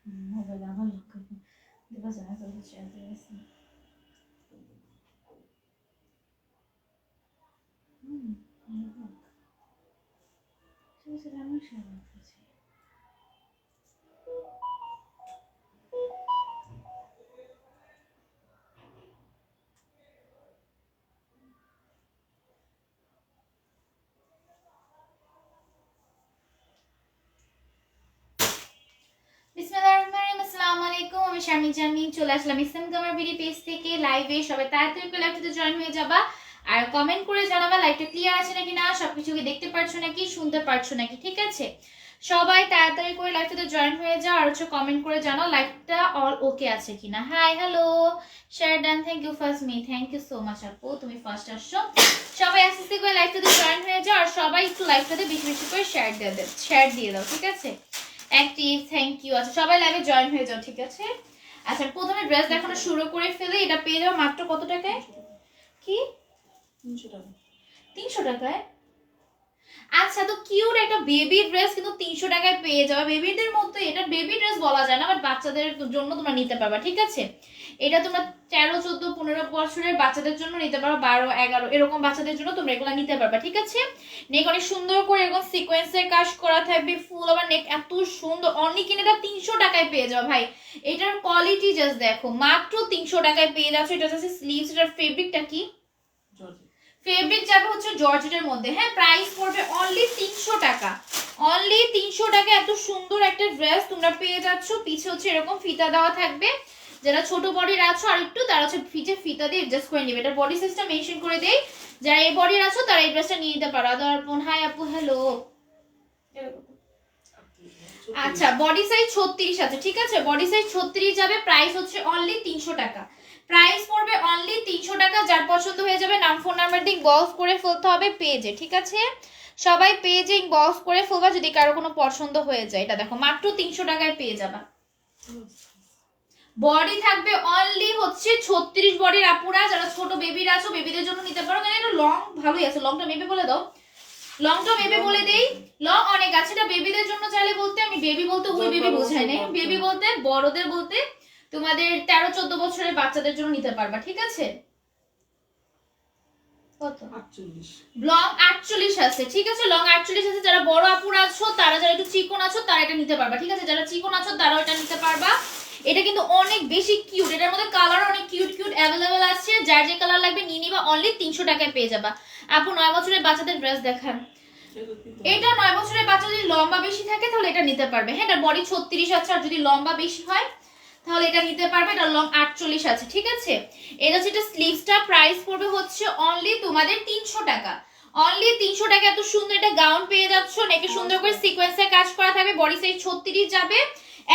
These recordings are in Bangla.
মোবাইল আমার লক করে দেবা জানা তো শেয়ার দিয়ে আছে সেটা আমি শেয়ার করছি বিসমিল্লাহিররহমানিররহিম। আসসালামু আলাইকুম, আমি শারমিন জামিন চলে আসলাম ইসলাম কামার বিডি পেজ থেকে লাইভে। সবাই তাড়াতাড়ি করে লাইভটাতে জয়েন হয়ে যাবা আর কমেন্ট করে জানাবা লাইভটা ক্লিয়ার আছে নাকি, না সবকিছু কি দেখতে পারছো নাকি, শুনতে পারছো নাকি। ঠিক আছে, সবাই তাড়াতাড়ি করে লাইভটাতে জয়েন হয়ে যাও আর হচ্ছে কমেন্ট করে জানাও লাইভটা অল ওকে আছে কিনা। Hi hello share done, thank you first me, thank you so much আপু, তুমি ফার্স্ট আসছো। সবাই আস্তে আস্তে করে লাইভটাতে জয়েন হয়ে যাও আর সবাই একটু লাইভটাতে বেশি বেশি করে শেয়ার দিয়ে দাও। ঠিক আছে, অ্যাক্টিভ, থ্যাংক ইউ। আচ্ছা সবাই লাইভে জয়েন হয়ে যাও। ঠিক আছে, আচ্ছা প্রথমে ড্রেস দেখানো শুরু করে ফেলে। এটা পেয়ে যাও মাত্র কত টাকায়? কি 300 টাকা? 300 টাকায়? আচ্ছা তো কিউট একটা বেবি ড্রেস কিন্তু 300 টাকায় পেয়ে যাবে। বেবিদের মধ্যে এটা বেবি ড্রেস বলা যায় না, বাট বাচ্চাদের জন্য তোমরা নিতে পারবা। ঠিক আছে, এটা তোমরা 13, 14, 15 বছরের বাচ্চাদের জন্য নিতে পারো, 12, 11 এরকম বাচ্চাদের জন্য তোমরা এগুলো নিতে পারবা। ঠিক আছে, নেক অনেক সুন্দর করে এরকম সিকোয়েন্সের কাজ করা থাকবে, ফুল আবার নেক এত সুন্দর। অনলি কিনে এটা 300 টাকায় পেয়ে যাও ভাই। এটার কোয়ালিটি জাস্ট দেখো, মাত্র 300 টাকায় পেয়ে যাচ্ছ। এটা হচ্ছে স্লিভস, এটার ফেব্রিকটা কি? ফেব্রিক যাবে হচ্ছে জর্জেটের মধ্যে। হ্যাঁ, প্রাইস পড়বে অনলি 300 টাকা। অনলি 300 টাকা এত সুন্দর একটা ড্রেস তোমরা পেয়ে যাচ্ছ। পিছে হচ্ছে এরকম ফিতা দেওয়া থাকবে, যারা ছোট বডির আছো আর একটু তারা হচ্ছে পিছে ফিতা দিয়ে অ্যাডজাস্ট করে নেবে। এটা বডি সাইজটা মেনশন করে দেই, যারা এই বডির আছো তারা এই ড্রেসটা নিয়ে নিতে পারো। দর্পণ হাই আপু, হ্যালো। আচ্ছা বডি সাইজ 36 আছে। ঠিক আছে, বডি সাইজ 36 যাবে, প্রাইস হচ্ছে অনলি 300 টাকা। প্রাইস পড়বে অনলি 300 টাকা। যার পছন্দ হয়ে যাবে নাম ফোন নাম্বার দিয়ে বক্স করে ফেলতে হবে পেজে। ঠিক আছে, সবাই পেজে বক্স করে ফেলবা যদি কারো কোনো পছন্দ হয়ে যায়। এটা দেখো মাত্র 300 টাকায় পেয়ে যাবা। বডি থাকবে অনলি হচ্ছে 36 বডির আপুরা, যারা ছোট বেবির আছো বেবিদের জন্য নিতে পারো। কারণ এটা লং ভালোই আছে। লংটা মেবি বলে দাও, লংটা মেবি বলে দেই। লং অনেক আছে, এটা বেবিদের জন্য চাইলে বলতে, আমি বেবি বলতে ওই বেবি বোঝাই নাই, বেবি বলতে বড়দের বলতে তোমাদের 13, 14 বছরের বাচ্চাদের জন্য নিতে পারবা। ঠিক আছে, কত? 48 লং 48 আছে। ঠিক আছে, লং 48 আছে। যারা বড় আপুরা আছো, তারা যারা একটু চিকন আছো তারা এটা নিতে পারবা। ঠিক আছে, যারা চিকন আছো তারাও এটা নিতে পারবা। এটা কিন্তু অনেক বেশি কিউট, এটার মধ্যে কালার অনেক কিউট কিউট অ্যাভেলেবেল আছে। যার যে কালার লাগবে নিয়ে নিবা, অনলি 300 টাকায় পেয়ে যাবা। আপু 9 বছরের বাচ্চাদের ড্রেস দেখান। এটা 9 বছরের বাচ্চা যদি লম্বা বেশি থাকে তাহলে এটা নিতে পারবে। হ্যাঁ, এটা বডি 36 আছে, আর যদি লম্বা বেশি হয় তাহলে এটা নিতে পারবে। এটা লং 48 আছে। ঠিক আছে, এটা হচ্ছে এটা স্লিভসটা, প্রাইস পড়বে হচ্ছে অনলি তোমাদের 300 টাকা। অনলি 300 টাকা এত সুন্দর একটা গাউন পেয়ে যাচ্ছ। নেকে সুন্দর করে সিকোয়েন্সের কাজ করা থাকবে, বডি সাইজ 36 যাবে,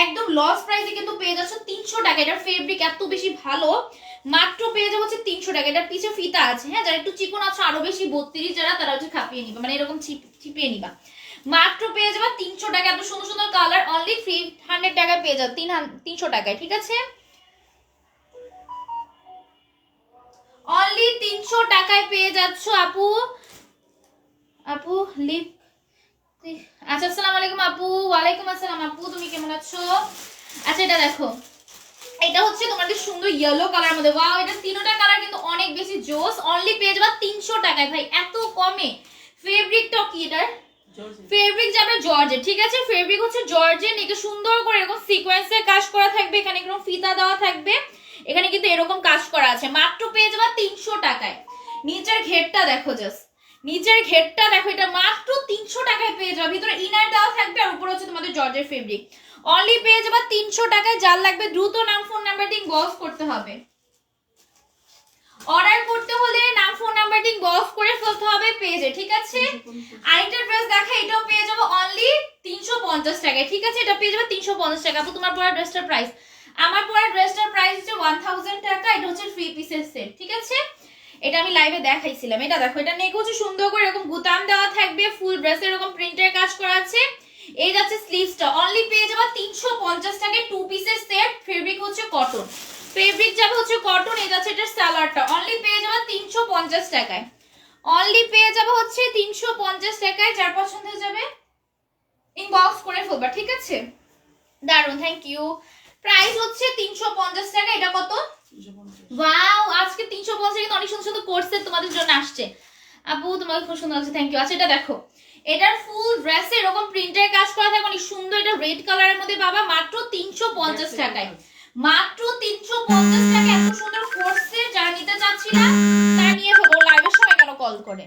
একদম লস প্রাইসে কিন্তু পেয়ে যাচ্ছ 300 টাকা। এটার ফেব্রিক এত বেশি ভালো, মাত্র পেয়ে যাবো হচ্ছে 300 টাকা। এটার পিছে ফিতা আছে। হ্যাঁ, যারা একটু চিকন আছো আরো বেশি 32 যারা, তারা হচ্ছে খাপিয়ে নিবা, মানে এরকম চিপিয়ে নিবা। মাত্র পেয়ে যাবা 300 টাকা। এত সুন্দর সুন্দর কালার অনলি 300 টাকায় পেয়ে যাও, 300 টাকায়। ঠিক আছে, অনলি 300 টাকায় পেয়ে যাচ্ছ আপু। আপু লিপ, আচ্ছা আসসালামু আলাইকুম আপু। ওয়ালাইকুম আসসালাম আপু, তুমি কেমন আছো? আচ্ছা এটা দেখো, এটা হচ্ছে তোমাদের সুন্দর ইয়েলো কালার মধ্যে। ওয়াও, এটা তিনটা কালার কিন্তু অনেক বেশি জোস। অনলি পেয়ে যাবা 300 টাকায় ভাই, এত কমে। ফেব্রিকটা কি এটার? ফেব্রিক যাবে জর্জেট। ঠিক আছে, ফেব্রিক হচ্ছে জর্জেট, একে সুন্দর করে এরকম সিকোয়েন্সে কাজ করা থাকবে, এখানে এরকম ফিতা দেওয়া থাকবে, এখানে কিন্তু এরকম কাজ করা আছে। মাত্র পেয়ে যাবা 300 টাকায়। নিচের ঘেরটা দেখো, জাস্ট নিচের ঘেরটা দেখো, এটা মাত্র 300 টাকায় পেয়ে যাবে। ভিতরে ইনার দেওয়া থাকবে আর উপরে হচ্ছে তোমাদের জর্জের ফেব্রিক। অনলি পেয়ে যাবা 300 টাকায়। যার লাগবে দ্রুত নাম ফোন নাম্বার দিয়ে বক্স করতে হবে। অর্ডার করতে হলে নাম ফোন নাম্বার দিয়ে বক্স করে ফেলতে হবে পেজে। ঠিক আছে, আরেকটা ড্রেস দেখা, এটাও পেয়ে যাবো অনলি 350 টাকায়। ঠিক আছে, এটা পেয়ে যাবে 350 টাকা। আপু তোমার পরা ড্রেসটার প্রাইস? আমার পরা ড্রেসটার প্রাইস হচ্ছে 1000 টাকা। এটা হচ্ছে 3 পিসের সেট। ঠিক আছে, এটা আমি লাইভে দেখাইছিলাম। এটা দেখো, এটা নেক হচ্ছে সুন্দর করে এরকম বুতাম দেওয়া থাকবে, ফুল ড্রেসে এরকম প্রিন্টের কাজ করা আছে। এই যাচ্ছে স্লিভসটা, অনলি পেয়ে যাবা 350 টাকায় 2 পিসের সেট। ফেব্রিক হচ্ছে কটন, ফেব্রিক যাবে হচ্ছে কটন। এই যাচ্ছে এটার সালোয়ারটা, অনলি পেয়ে যাবা 350 টাকায়। অনলি পেয়ে যাবে হচ্ছে 350 টাকায়। যার পছন্দ হয়ে যাবে ইনবক্স করে ফেলবা। ঠিক আছে, দারুন, থ্যাংক ইউ। প্রাইস হচ্ছে 350 টাকা। এটা কত? ওয়াও, আজকে 350 কিন্তু অনেক সুন্দর সুন্দর কোর্স তোমাদের জন্য আসছে আপু, তোমাকে খুব সুন্দর লাগছে, থ্যাংক ইউ। আচ্ছা এটা দেখো, এটার ফুল ড্রেসে এরকম প্রিন্টের কাজ করা থাকে, অনেক সুন্দর। এটা রেড কালারের মধ্যে পাবা মাত্র 350 টাকায়, মাত্র 350 টাকা। এত সুন্দর কোর্সে যারা নিতে চাচ্ছি না তারা নিয়ে ফেলো। লাইভের সময় কেন কল করে?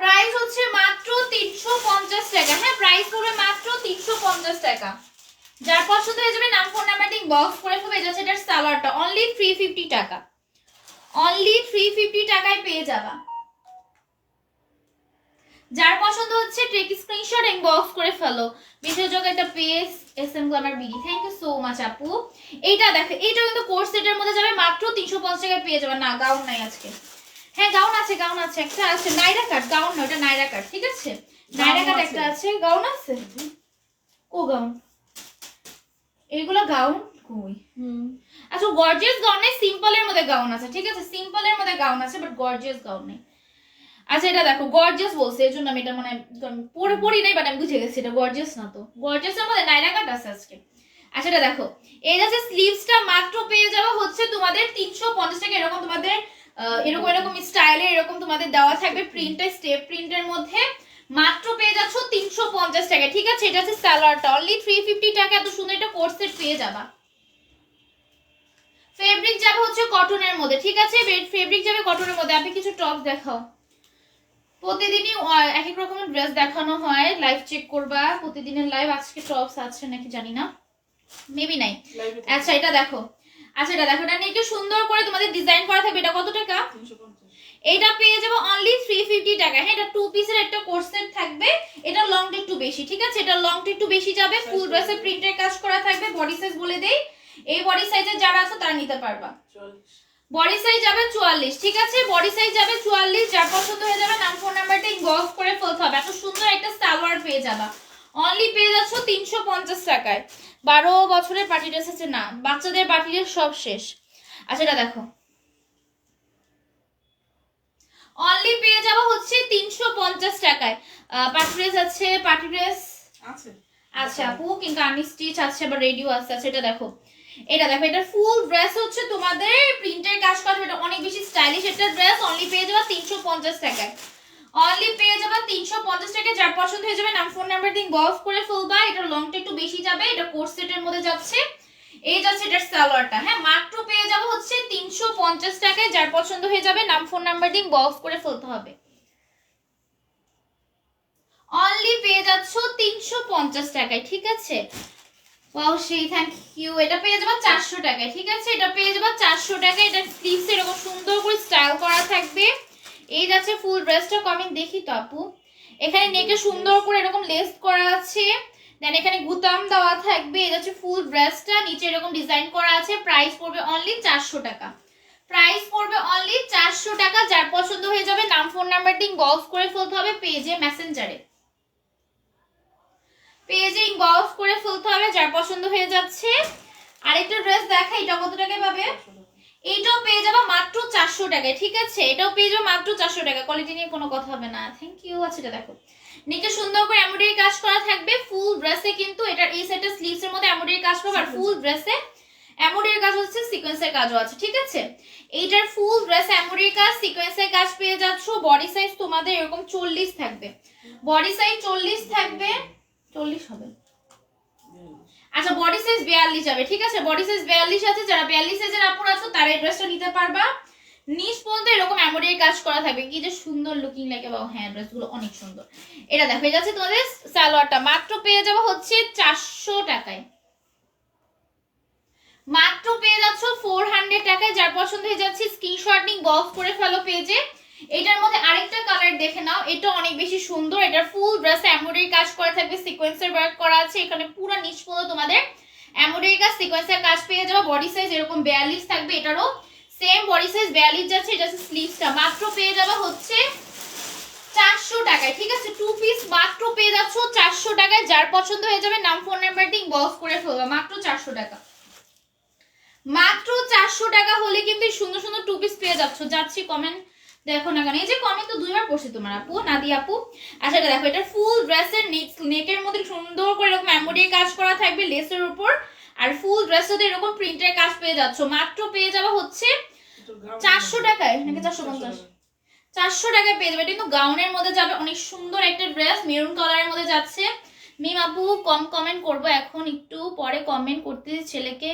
প্রাইস হচ্ছে মাত্র 350 টাকা। হ্যাঁ, প্রাইস পড়বে মাত্র 350 টাকা। যার পছন্দ হয়ে যাবে নাম ফোন নাম্বার দিয়ে বক্স করে ফেলবে। এটা হচ্ছে এটার সালোয়ারটা, অনলি 350 টাকা, অনলি 350 টাকায় পেয়ে যাবা। যার পছন্দ হচ্ছে ট্রেক স্ক্রিনশট ইনবক্স করে ফেলো। বিশেষযোগ একটা page SM glamour BD, thank you so much আপু। এইটা দেখো, এইটা কিন্তু কোর্স সেটের মধ্যে যাবে মাত্র 350 টাকায় পেয়ে যাবে। না গাউন নাই আজকে। হ্যাঁ গাউন আছে, গাউন আছে, একটা আছে নাইরা কাট, গাউন না ওটা নাইরা কাট, ঠিক আছে নাইরা কাট একটা আছে, গাউন আছে। ও গাউন, এগুলো গাউন কই? আচ্ছা গর্জিয়াস গাউন নেই, সিম্পলের মধ্যে গাউন আছে, ঠিক আছে সিম্পলের মধ্যে গাউন আছে, বাট গর্জিয়াস গাউন নেই। আচ্ছা এটা দেখো, গর্জিয়াস বলছে এই জন্য আমি এটা মানে পড়ি নাই, বাট আমি বুঝে গেছি এটা গর্জিয়াস না। তো গর্জিয়াসের মধ্যে নাইরা কাট আছে আজকে। আচ্ছা এটা দেখো, এই যে স্লিভসটা মাত্র পেয়ে যাওয়া হচ্ছে তোমাদের 350 টাকা। এরকম তোমাদের এরকম এরকম স্টাইলে এরকম তোমাদের দেওয়া থাকবে, প্রিন্টটা স্টেপ প্রিন্টের মধ্যে মাত্র পেয়ে যাচ্ছ 350 টাকা, ঠিক আছে। এটা হচ্ছে সালোয়ারটা, অনলি 350 টাকা। এত সুন্দর একটা কোট সেট পেয়ে যাবা। ফেব্রিক যাবে হচ্ছে কটনের মধ্যে, ঠিক আছে ফেব্রিক যাবে কটনের মধ্যে। আপনি কিছু টপ দেখাও, প্রতিদিনই এক এক রকমের ড্রেস দেখানো হয়, লাইভ চেক করবা প্রতিদিনের লাইভ। আজকে টপস আছে নাকি জানি না, মেবি নাই। আচ্ছা এটা দেখো, আচ্ছা এটা দেখো, এটা নিয়ে সুন্দর করে তোমাদের ডিজাইন করা থাকবে। এটা কত টাকা? এটা পেয়ে যাবো অনলি 350 টাকা। হ্যাঁ, এটা টু পিসের একটা কোট সেট থাকবে। এটা লংটা একটু বেশি, ঠিক আছে এটা লংটা একটু বেশি যাবে। ফুল ড্রেসে প্রিন্টের কাজ করা থাকবে। বডি সাইজ বলে দেই, এই বডি সাইজের যারা আছে তারা নিতে পারবা। বডি সাইজ যাবে 44, ঠিক আছে বডি সাইজ যাবে 44। যার পছন্দ হয়ে যাবে নাম ফোন নাম্বারটা ইনবক্স করে ফেলতে হবে। এত সুন্দর একটা সালোয়ার পেয়ে যাবা, অনলি পেয়ে যাচ্ছ 350 টাকায়। 12 বছরের পার্টি ড্রেস আছে না, বাচ্চাদের পার্টি ড্রেস সব শেষ। আচ্ছা এটা দেখো, অনলি পেয়ে যাবো হচ্ছে 350 টাকায়। পার্টি ড্রেস আছে, পার্টি ড্রেস আছে আচ্ছা আপু, কিন্তু আনস্টিচ আছে বা রেডিও আছে। আচ্ছা এটা দেখো, এটা দেখো, এটা ফুল ড্রেস হচ্ছে তোমাদের প্রিন্টের কাজ করা, এটা অনেক বেশি স্টাইলিশ একটা ড্রেস। অনলি পেয়ে যাবা 350 টাকায়, অনলি পেয়ে যাবা 350 টাকায়। যার পছন্দ হয়ে যাবে নাম ফোন নাম্বার দিয়ে বক্স করে ফেলবা। এটা লংটা একটু বেশি যাবে, এটা কোট সেটের মধ্যে যাচ্ছে। এই যাচ্ছে এটার সালোয়ারটা। হ্যাঁ, মাত্র পেয়ে যাবো হচ্ছে 350 টাকায়। যার পছন্দ হয়ে যাবে নাম ফোন নাম্বার দিয়ে বক্স করে ফেলতে হবে। অনলি পেয়ে যাচ্ছ 350 টাকায়, ঠিক আছে। ওয়াও সেই থ্যাংক ইউ। এটা পেয়ে যাবা 400 টাকায়, ঠিক আছে এটা পেয়ে যাবা 400 টাকায়। এটা স্লিভস এরকম সুন্দর করে স্টাইল করা থাকবে। এই যাচ্ছে ফুল ড্রেসটা, কমেন্ট দেখি তো আপু। এখানে নেকে সুন্দর করে এরকম লেস করা আছে, দেন এখানে গুতাম দেওয়া থাকবে। এই যাচ্ছে ফুল ড্রেসটা, নিচে এরকম ডিজাইন করা আছে। প্রাইস পড়বে অনলি 400 টাকা, প্রাইস পড়বে অনলি 400 টাকা। যার পছন্দ হয়ে যাবে নাম ফোন নাম্বার দিয়ে ইনবক্স করে ফেলতে হবে পেজে, মেসেঞ্জারে পেজে ইনবক্স করে ফেলতে হবে। যার পছন্দ হয়ে যাচ্ছে। আরেকটা ড্রেস দেখা, এটা কত টাকায় পাবে? এইটাও পেয়ে যাবা মাত্র 400 টাকায়, ঠিক আছে এটাও পেয়ে যাবো মাত্র 400 টাকা। কোয়ালিটি নিয়ে কোনো কথা হবে না, থ্যাংক ইউ। আচ্ছা এটা দেখো, নিচে সুন্দর করে এমব্রয়ডারি কাজ করা থাকবে ফুল ড্রেসে, কিন্তু এটার এই সাইডটা স্লিভস এর মধ্যে এমব্রয়ডারি কাজ পাবে, আর ফুল ড্রেসে এমব্রয়ডারি কাজ হচ্ছে, সিকোয়েন্সের কাজও আছে, ঠিক আছে। এইটার ফুল ড্রেসে এমব্রয়ডারি কাজ, সিকোয়েন্সের কাজ পেয়ে যাচ্ছ। বডি সাইজ তোমাদের এরকম 40 থাকবে, বডি সাইজ 40 থাকবে, 40 হবে। আচ্ছা বডি সাইজ 42 যাবে, ঠিক আছে বডি সাইজ 42 আছে। যারা 42 সাইজের আপুরা আছো তারা এই ড্রেসটা নিতে পারবা। নিচ পর্যন্ত এরকম এমব্রয়ডারি কাজ করা থাকবে, কি যে সুন্দর লুকিং লাগে বাবা। হ্যাঁ ড্রেসগুলো অনেক সুন্দর। এটা দেখো, এটা যাচ্ছে তোমাদের সালোয়ারটা, মাত্র পেয়ে যাবো হচ্ছে 400 টাকায়, মাত্র পেয়ে যাচ্ছ 400 টাকায়। যার পছন্দ হয়ে যাচ্ছে স্ক্রিনশট নিয়ে বক্স করে ফেলো পেজে। এটার মধ্যে আরেকটা কালার দেখে নাও, এটা অনেক বেশি সুন্দর। এটার ফুল ড্রেসে এমব্রয়ডারি কাজ করা থাকবে, সিকোয়েন্সের ওয়ার্ক করা আছে। এখানে পুরো নিচ পর্যন্ত তোমাদের এমব্রয়ডারি কাজ, সিকোয়েন্সের কাজ পেয়ে যাবে। বডি সাইজ এরকম 42 থাকবে, এটারও সেম বডি সাইজ 42 যাচ্ছে। এটা হচ্ছে স্লিভসটা, মাত্র পেয়ে যাবে হচ্ছে 400 টাকায়, ঠিক আছে টু পিস মাত্র পেয়ে যাচ্ছ 400 টাকায়। যার পছন্দ হয়ে যাবে নাম ফোন নাম্বার দিয়ে বক্স করে ফেলবা, মাত্র 400 টাকা, মাত্র 400 টাকা হলে কিন্তু সুন্দর সুন্দর টু পিস পেয়ে যাচ্ছ। যাচ্ছি কমেন্ট দেখো না কেন, এই যে কমেন্ট তো 2বার পড়ছে তোমার আপু, নাদিয়া আপু। আচ্ছা এটা দেখো, এটা ফুল ড্রেসের নেকের মধ্যে সুন্দর করে এরকম এমব্রয়ডারি কাজ করা থাকবে লেসের উপর, আর ফুল ড্রেসের এরকম প্রিন্টের কাজ পেয়ে যাচ্ছ। মাত্র পেয়ে যাবে হচ্ছে 400 টাকায় নাকি 450, 400 টাকায় পেয়ে যাবে। এটা কিন্তু গাউনের মধ্যে যাবে, অনেক সুন্দর একটা ড্রেস, মেরুন কালারের মধ্যে যাচ্ছে। মিম আপু কম কমেন্ট করবো এখন, একটু পরে কমেন্ট করতে, ছেলেকে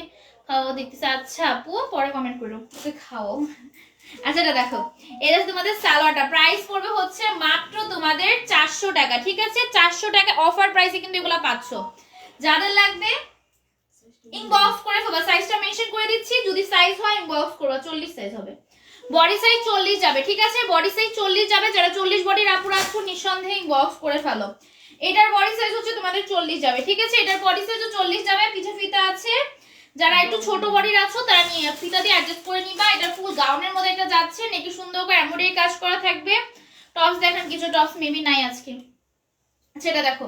খাওয়া দেখতেছে। আচ্ছা আপু পরে কমেন্ট করো, ওকে খাও। আচ্ছা এটা দেখো, এটা তোমাদের সালোয়ারটা প্রাইস পড়বে হচ্ছে মাত্র তোমাদের 400 টাকা, ঠিক আছে? 400 টাকা অফার প্রাইসে কিন্তু এগুলো পাচ্ছ। যাদের লাগবে ইনবক্স করে ফেলবা, সাইজটা মেনশন করে দিচ্ছি, যদি সাইজ হয় ইনবক্স করবা। 40 সাইজ হবে, বডি সাইজ 40 যাবে, ঠিক আছে? বডি সাইজ 40 যাবে, যারা 40 বডির আপুরা আছো নিঃসন্দেহে ইনবক্স করে ফেলো। এটার বডি সাইজ হচ্ছে তোমাদের 40 যাবে, ঠিক আছে? এটার বডি সাইজও 40 যাবে, পিছে ফিতা আছে। যারা একটু ছোট বডির আছো তারা নিয়ে ফিতা দিয়ে অ্যাডজাস্ট করে নিবা। এটা ফুল গাউনের মধ্যে এটা যাচ্ছে, নেকি সুন্দর করে এমব্রয়ডারি কাজ করা থাকবে। টপস দেখেন, কিছু টপস মেবি নাই আজকে। সেটা দেখো,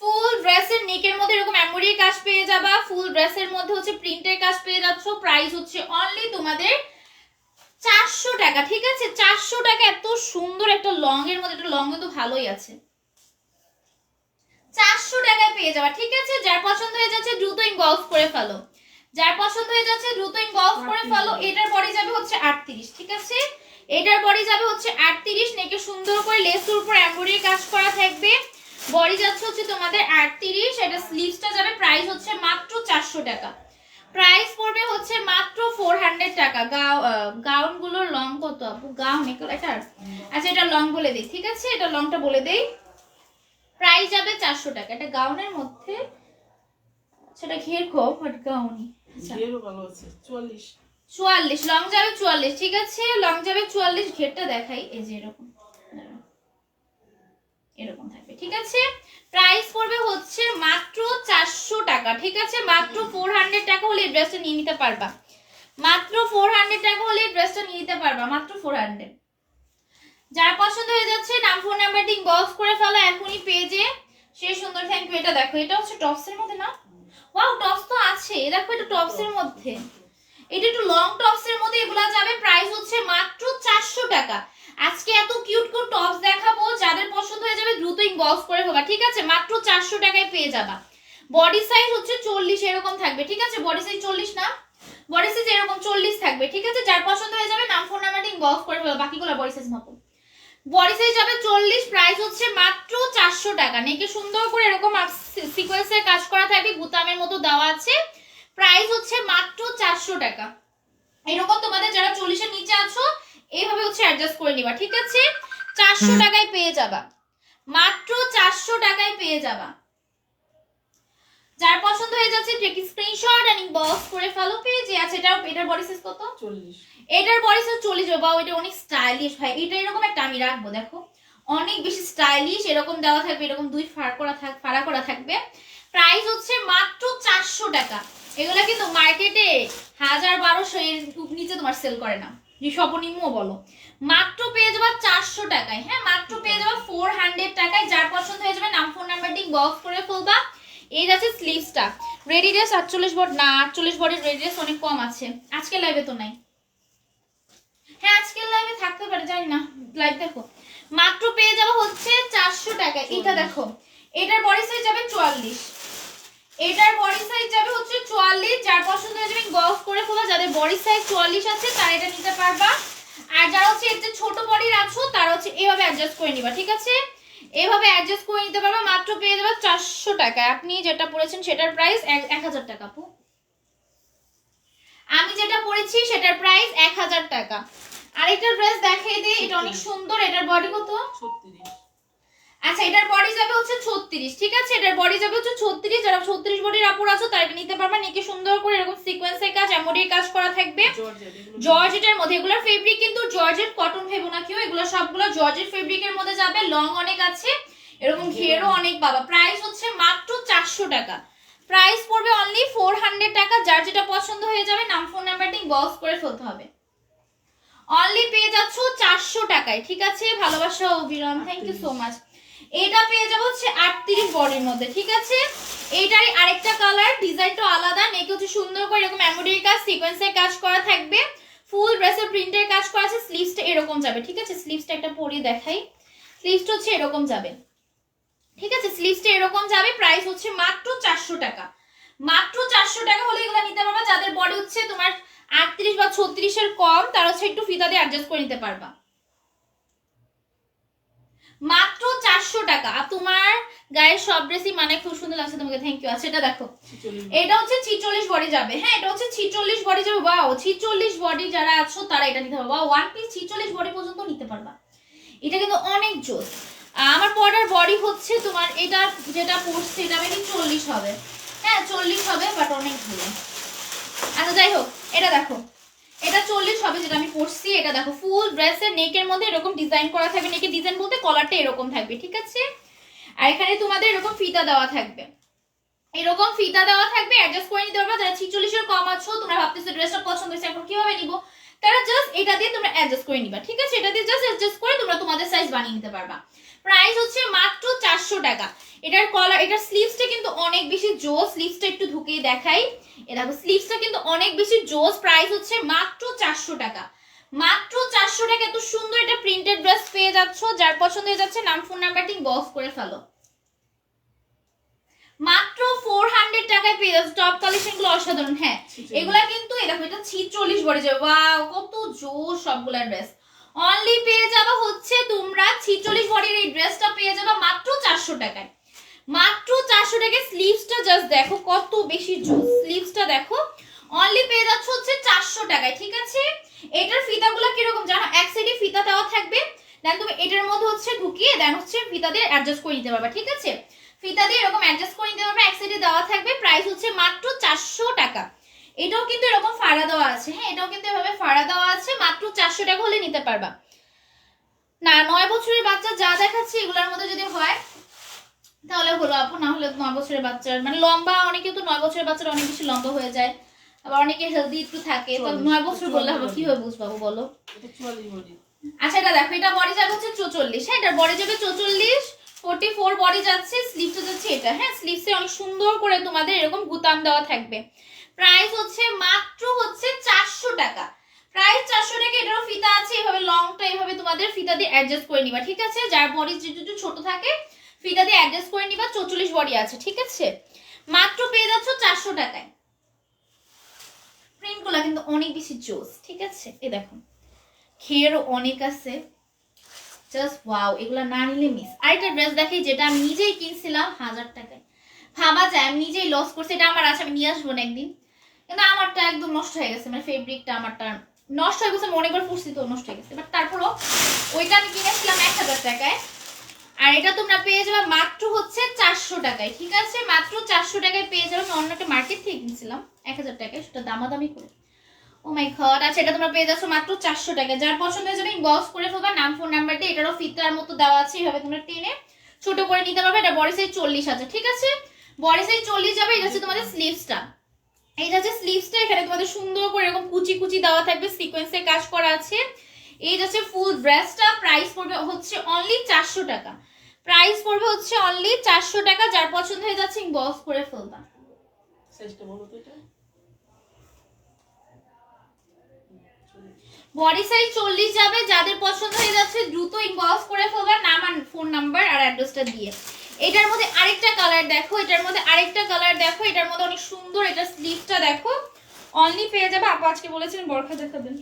ফুল ড্রেসের নেকের মধ্যে এরকম এমব্রয়ডারি কাজ পেয়ে যাবা, ফুল ড্রেসের মধ্যে হচ্ছে প্রিন্টের কাজ পেয়ে যাচ্ছ। প্রাইস হচ্ছে অনলি তোমাদের 400 টাকা, ঠিক আছে? 400 টাকা। এত সুন্দর একটা লং এর মধ্যে, একটা লং কিন্তু ভালোই আছে, 400 টাকায় পেয়ে যাবা, ঠিক আছে? যার পছন্দ হয়ে যাচ্ছে দ্রুত ইনবক্স করে ফেলো, যার পছন্দ হয়ে যাচ্ছে দ্রুত ইনবক্স করে ফেলো। এটার বডি যাবে হচ্ছে 38, ঠিক আছে? এটার বডি যাবে হচ্ছে 38, নেকে সুন্দর করে লেসের উপর এমব্রয়ডারি কাজ করা থাকবে। বডি যাচ্ছে হচ্ছে তোমাদের 38, এটা স্লিভসটা যাবে, প্রাইস হচ্ছে মাত্র 400 টাকা। প্রাইস পড়বে হচ্ছে মাত্র 400 টাকা। গাউন গুলোর লং কত আপু? গাউন এটার, আচ্ছা এটা লং বলে দেই, ঠিক আছে? এটা লংটা বলে দেই, প্রাইস যাবে 400 টাকা। এটা গাউনের মধ্যে, সেটা ঘের খোপ বাট গাউনি। আচ্ছা ঘেরও ভালো আছে, 44 44 লং যাবে 44, ঠিক আছে? লং যাবে 44, ঘেরটা দেখাই, এই যে এরকম এরকম থাকবে, ঠিক আছে? প্রাইস পড়বে হচ্ছে মাত্র 400 টাকা, ঠিক আছে? মাত্র 400 টাকা হলে এই ড্রেসটা নিয়ে নিতে পারবা, মাত্র 400 টাকা হলে এই ড্রেসটা নিয়ে নিতে পারবা, মাত্র 400। যার পছন্দ হয়ে যাচ্ছে নাম ফোন নাম্বার দিয়ে ইনবক্স করে ফেলো এখনই পেজে। সে সুন্দর, থ্যাংক ইউ। এটা দেখো, এটা হচ্ছে টপসের মধ্যে না? ওয়াও, টপস তো আছে, দেখো এটা টপসের মধ্যে, এটা একটু লং টপসের মধ্যে এগুলা যাবে। প্রাইস হচ্ছে মাত্র 400 টাকা। আজকে এত কিউট কিউট টপস দেখাবো, যাদের পছন্দ হয়ে যাবে দ্রুত ইনবক্স করে ফেলবা, ঠিক আছে? মাত্র 400 টাকায় পেয়ে যাবা। বডি সাইজ হচ্ছে 40 এরকম থাকবে, ঠিক আছে? বডি সাইজ 40 না, বডি সাইজ এরকম 40 থাকবে, ঠিক আছে? যার পছন্দ হয়ে যাবে নাম ফোন নাম্বার দিয়ে ইনবক্স করে ফেলবা। বাকিগুলো বডি সাইজ মাপো, বডি সাইজ যাবে 40, প্রাইস হচ্ছে মাত্র 400 টাকা। নেকে সুন্দর করে এরকম সিকোয়েন্সের কাজ করা থাকবে, বুতামের মতো দেওয়া আছে। প্রাইস হচ্ছে মাত্র 400 টাকা। এরকম তোমাদের যারা 40 এর নিচে আছো এইভাবে হচ্ছে অ্যাডজাস্ট করে নিবা, ঠিক আছে? 400 টাকায় পেয়ে যাবা, মাত্র 400 টাকায় পেয়ে যাবা। যার পছন্দ হয়ে যাচ্ছে টেক স্ক্রিনশট এন্ড ইনবক্স করে ফলো পেজে। আছে এটার বডি সাইজ কত? 40। এটার বডি সাইজ 40 হবে। বাও, এটা অনেক স্টাইলিশ ভাই। এটা এরকম একটা আমি রাখবো, দেখো অনেক বেশি স্টাইলিশ, এরকম দেওয়া থাকবে, এরকম দুই ফাড়া করা থাকবে। প্রাইস হচ্ছে মাত্র 400 টাকা। এগুলা কিন্তু মার্কেটে 1000-1200 এর নিচে তোমার সেল করে না, যে সর্বনিম্ন বলো। মাত্র পেয়ে যাবা 400 টাকায়, হ্যাঁ মাত্র পেয়ে যাবা 400 টাকায়। যার পছন্দ হয়ে যাবে নাম ফোন নাম্বার দিয়ে বক্স করে ফেলবা। এই যাচ্ছে স্লিভসটা, রেডি ড্রেস 48 বড না, 48 বডির রেডি ড্রেস অনেক কম আছে, আজকে লাইভে তো নাই। হ্যাঁ আজকের লাইভে থাকতে পারে, জানি না, লাইভ দেখো। মাত্র পেয়ে যাবো হচ্ছে 400 টাকা। এটা দেখো, এটার বডি সাইজ যাবে 44, এটার বডি সাইজ যাবে হচ্ছে 44। যার পছন্দ হয়ে যাবে বক্স করে ফেলো। যাদের বডি সাইজ 44 আছে তারা এটা নিতে পারবা, আর যারা হচ্ছে এর যে ছোট বডির আছো তারা হচ্ছে এইভাবে অ্যাডজাস্ট করে নিবা, ঠিক আছে? এইভাবে অ্যাডজাস্ট করে নিতে পারবা। মাত্র পেয়ে যাবে 400 টাকা। আপনি যেটা পড়েছেন সেটার প্রাইস 1000 টাকা আপু, আমি যেটা পড়েছি সেটার প্রাইস 1000 টাকা। আরেকটা ড্রেস দেখিয়ে দিই, এটা অনেক সুন্দর। এটার বডি কত? 36। আচ্ছা এটার বডি যাবে হচ্ছে 36, ঠিক আছে? এটার বডি যাবে হচ্ছে 36। যারা 36 বডির আপুর আছো তারা এটা নিতে পারবা। নেকে সুন্দর করে এরকম সিকোয়েন্সের কাজ, এমব্রয়ডারি কাজ করা থাকবে জর্জেটের মধ্যে। এগুলোর ফেব্রিক কিন্তু জর্জেট, কটন ভেবো না কেউ, এগুলো সবগুলো জর্জেট ফেব্রিকের মধ্যে যাবে। লং অনেক আছে, এরকম ঘেরও অনেক পাবা। প্রাইস হচ্ছে মাত্র 400 টাকা। প্রাইস পড়বে অনলি 400 টাকা। যার যেটা পছন্দ হয়ে যাবে নাম ফোন নাম্বার দিয়ে বক্স করে ফেলতে হবে। অনলি পেয়ে যাচ্ছ 400 টাকায়, ঠিক আছে? ভালোবাসা অভিরাম, থ্যাংক ইউ সো মাচ। এটা পেয়ে যাবো হচ্ছে 38 বডির মধ্যে, ঠিক আছে? এইটারই আরেকটা কালার, ডিজাইনটা আলাদা। নেকে হচ্ছে সুন্দর করে এরকম এমব্রয়ডারি কাজ, সিকোয়েন্সের কাজ করা থাকবে। ফুল ড্রেসের প্রিন্টের কাজ করা আছে, স্লিভসটা এরকম যাবে, ঠিক আছে? স্লিভসটা একটা পরিয়ে দেখাই, স্লিভসটা হচ্ছে এরকম যাবে, ঠিক আছে? স্লিভসটা এরকম যাবে, প্রাইস হচ্ছে মাত্র 400 টাকা। মাত্র 400 টাকা হলে এগুলো নিতে পারবা। যাদের বডি হচ্ছে তোমার 38 বা 36 এর কম, তারা হচ্ছে একটু ফিতা দিয়ে অ্যাডজাস্ট করে নিতে পারবা। মাত্র 400 টাকা। আর তোমার গায়ের সব ড্রেসই মানে খুব সুন্দর লাগছে তোমাকে, থ্যাংক ইউ। আচ্ছা এটা দেখো, এটা হচ্ছে 46 বডি যাবে, হ্যাঁ এটা হচ্ছে 46 বডি যাবে। ওয়াও, 46 বডি যারা আছো তারা এটা নিতে পারবা। ওয়ান পিস 46 বডি পর্যন্ত নিতে পারবা, এটা কিন্তু অনেক জোস। আমার পরার বডি হচ্ছে তোমার এটা যেটা পড়ছে এটা মেবি 40 হবে, হ্যাঁ 40 হবে, বাট অনেক ভালো। আচ্ছা যাই হোক, এটা দেখো, এটা 40 হবে যেটা আমি পরছি। এটা দেখো ফুল ড্রেসের নেকের মধ্যে এরকম ডিজাইন করা থাকবে, নেকের ডিজাইন বলতে কলারটা এরকম থাকবে, ঠিক আছে? আর এখানে তোমাদের এরকম ফিতা দেওয়া থাকবে, এরকম ফিতা দেওয়া থাকবে, অ্যাডজাস্ট করে নিতে পারবা। যারা 46 এর কম আছো, তোমরা ভাবতেছো ড্রেসটা পছন্দ হয়েছে এখন কিভাবে নিব, তারা জাস্ট এটা দিয়ে তোমরা অ্যাডজাস্ট করে নিবা, ঠিক আছে? এটা দিয়ে জাস্ট অ্যাডজাস্ট করে তোমরা তোমাদের সাইজ বানিয়ে নিতে পারবা। প্রাইস হচ্ছে মাত্র 400 টাকা। এটার কলার, এটার স্লিভসটা কিন্তু অনেক বেশি জোস, স্লিভসটা একটু ঢুকিয়ে দেখাই। এ দেখো স্লিভসটা কিন্তু অনেক বেশি জোস, প্রাইস হচ্ছে মাত্র 400 টাকা। মাত্র 400 টাকা এত সুন্দর একটা প্রিন্টেড ড্রেস পেয়ে যাচ্ছ। যার পছন্দ হয়ে যাচ্ছে নাম ফোন নাম্বারটি বক্স করে ফেলো। মাত্র 400 টাকায় পেয়ে যাচ্ছ। টপ কালেকশন গুলো অসাধারণ, হ্যাঁ এগুলা কিন্তু এই দেখো এটা 46 বডি যাবে। ওয়াও কত জোস সবগুলা ড্রেস। অনলি পেয়ে যাবে হচ্ছে তোমরা 46 বডির এই ড্রেসটা পেয়ে যাবে মাত্র 400 টাকায়। মাত্র 400 টাকায়। স্লিভসটা জাস্ট দেখো কত বেশি জোস, স্লিভসটা দেখো। অনলি পেয়ে যাচ্ছ হচ্ছে 400 টাকায়, ঠিক আছে? এটার ফিতাগুলো কিরকম জানো, এক সাইডে ফিতা দেওয়া থাকবে, দেন তুমি এটার মধ্যে হচ্ছে ঢুকিয়ে দেন হচ্ছে ফিতা দিয়ে অ্যাডজাস্ট করে নিতে পারবা, ঠিক আছে? ফিতা দিয়ে এরকম অ্যাডজাস্ট করে নিতে পারবে, এক সাইডে দেওয়া থাকবে। প্রাইস হচ্ছে মাত্র 400 টাকা। এটাও কিন্তু এরকম ফাড়া দেওয়া আছে, হ্যাঁ এটাও কিন্তু এভাবে ফাড়া দেওয়া আছে। মাত্র 400 টাকা হলে নিতে পারবা। না 9 বছরের বাচ্চা যা দেখাচ্ছে এগুলোর মধ্যে যদি হয় তাহলে হলো আপু, না হলে 9 বছরের বাচ্চার মানে লম্বা, অনেকে তো 9 বছরের বাচ্চারা অনেক বেশি লম্বা হয়ে যায়, আবার অনেকে হেলদি একটু থাকে, তো 9 বছর বললে হবে কিভাবে বুঝবাবু বলো? আচ্ছা এটা দেখো, এটা বডি যাবে হচ্ছে 44, হ্যাঁ এটা বডি যাবে 44, 44 বডি যাচ্ছে। স্লিভসটা যাচ্ছে এটা, হ্যাঁ স্লিভসে অনেক সুন্দর করে তোমাদের এরকম বুতাম দেওয়া থাকবে। প্রাইস হচ্ছে মাত্র হচ্ছে 400 টাকা। প্রাইস 400 টাকা। এটারও ফিতা আছে, এভাবে লংটা এভাবে তোমাদের ফিতা দিয়ে অ্যাডজাস্ট করে নিবা, ঠিক আছে? যার বডি একটু ছোট থাকে ফিতা দিয়ে অ্যাডজাস্ট করে নিবা। 44 বডি আছে, ঠিক আছে? মাত্র পেয়ে যাচ্ছ 400 টাকায়। প্রিন্টগুলো কিন্তু অনেক বেশি জোস, ঠিক আছে? এই দেখো ঘেরও অনেক আছে, জাস্ট ওয়াও, এগুলা না নিলে মিস। আরেকটা ড্রেস দেখি যেটা আমি নিজেই কিনছিলাম 1000 টাকায়, ভাবা যায় আমি নিজেই লস করছি। এটা আমার আছে, আমি নিয়ে আসবো না একদিন, কিন্তু আমারটা একদম নষ্ট হয়ে গেছে, মানে ফেব্রিকটা আমারটা নষ্ট হয়ে গেছে, অনেকবার পরছি তো নষ্ট হয়ে গেছে। বাট তারপরও ওইটা আমি কিনেছিলাম 1000 টাকায়, আর এটা তোমরা পেয়ে যাবে মাত্র হচ্ছে 400 টাকায়, ঠিক আছে? মাত্র 400 টাকায় পেয়ে যাবে। আমি অন্য একটা মার্কেট থেকে কিনছিলাম 1000 টাকায়, সেটা দামাদামি করে। ও মাই গড। আচ্ছা এটা তোমরা পেয়ে যাচ্ছ মাত্র 400 টাকা। যার পছন্দ হয়ে যাবে ইনবক্স করে ফেলবা নাম ফোন নাম্বার দিয়ে। এটারও ফিতার মতো দেওয়া আছে, এইভাবে তোমরা টেনে ছোট করে নিতে পারবে। এটা বডি সাইজ 40 আছে, ঠিক আছে? বডি সাইজ 40 যাবে। এটা হচ্ছে তোমাদের স্লিভসটা, এইটা হচ্ছে স্লিভসটা। এখানে তোমাদের সুন্দর করে এরকম কুচি কুচি দেওয়া থাকবে, সিকোয়েন্সে কাজ করা আছে। এই হচ্ছে ফুল ড্রেসটা। প্রাইস পড়বে হচ্ছে অনলি 400 টাকা। প্রাইস পড়বে হচ্ছে অনলি 400 টাকা। যার পছন্দ হয়ে যাচ্ছে ইনবক্স করে ফেলবা। সাইজটা বলো তো এটা। বডি সাইজ 40 যাবে। যাদের পছন্দ হয়ে যাচ্ছে দ্রুত ইনবক্স করে ফেলবা নাম আর ফোন নাম্বার আর অ্যাড্রেসটা দিয়ে। এটার মধ্যে আরেকটা কালার দেখো, এটার মধ্যে আরেকটা কালার দেখো, এটার মধ্যে অনেক সুন্দর। এটা স্লিভসটা দেখো, অনলি পেয়ে যাবে। আপু আজকে বলেছিলেন বরখা দেখাবেন,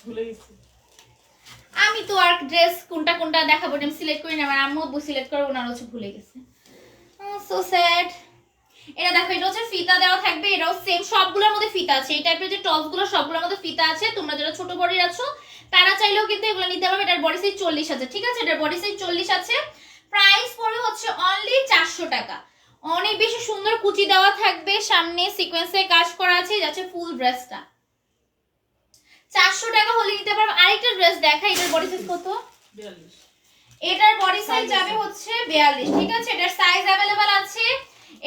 ভুলে গেছি। আমি তো আর ড্রেস কোনটা কোনটা দেখাবো আমি সিলেক্ট করি না, আমার আম্মু আব্বু সিলেক্ট করে, ওনারা হচ্ছে ভুলে গেছে। So sad. এটা দেখো, এটা হচ্ছে ফিতা দেওয়া থাকবে, এটাও সেম, সবগুলোর মধ্যে ফিতা আছে। এই টাইপের যে টপস গুলো সবগুলোর মধ্যে ফিতা আছে। তোমরা যারা ছোট বডির আছো তারা চাইলেও কিন্তু এগুলো নিতে পারবে। এটার বডি সাইজ 40 আছে, ঠিক আছে? এটার বডি সাইজ 40 আছে। প্রাইস পড়বে হচ্ছে অনলি 400 টাকা। অনেক বেশি সুন্দর কুচি দেওয়া থাকবে, সামনে সিকোয়েন্সে কাজ করা আছে। যাচ্ছে ফুল ড্রেসটা 400 টাকা হলে নিতে পারবে। আরেকটা ড্রেস দেখা, এটার বডি সাইজ কত? 42। এটার বডি সাইজ যাবে হচ্ছে 42, ঠিক আছে? এটার সাইজ अवेलेबल আছে।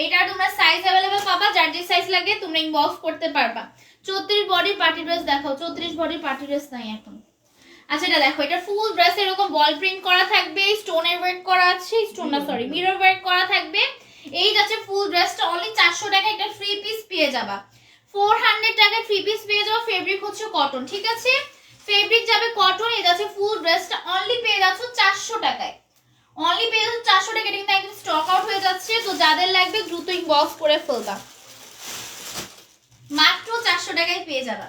এটা তোমরা সাইজ अवेलेबल পাবা, যার যে সাইজ লাগে তোমরা ইনবক্স করতে পারবা। 34 বডির পার্টি ড্রেস দেখাও। 34 বডির পার্টি ড্রেস নাই এখন। আচ্ছা এটা দেখো, এটা ফুল ড্রেস এরকম বল প্রিন্ট করা থাকবে, স্টোনের ওয়ার্ক করা আছে, স্টোন না সরি মিরর ওয়ার্ক করা থাকবে। এই যাচ্ছে ফুল ড্রেসটা অনলি 400 টাকা। এটা ফ্রি পিস পেয়ে যাবা। 400 টাকায় 3 পিস পেয়ে যাও। ফেব্রিক হচ্ছে কটন, ঠিক আছে? ফেব্রিক যাবে কটন। এই যাচ্ছে ফুল ড্রেসটা অনলি পেয়ে যাচ্ছ 400 টাকায়। অনলি পেয়ে যাচ্ছ 400 টাকা। এটা কিন্তু একদম স্টক আউট হয়ে যাচ্ছে, তো যাদের লাগবে দ্রুত ইনবক্স করে ফেলবা। মাত্র 400 টাকায় পেয়ে যাবা,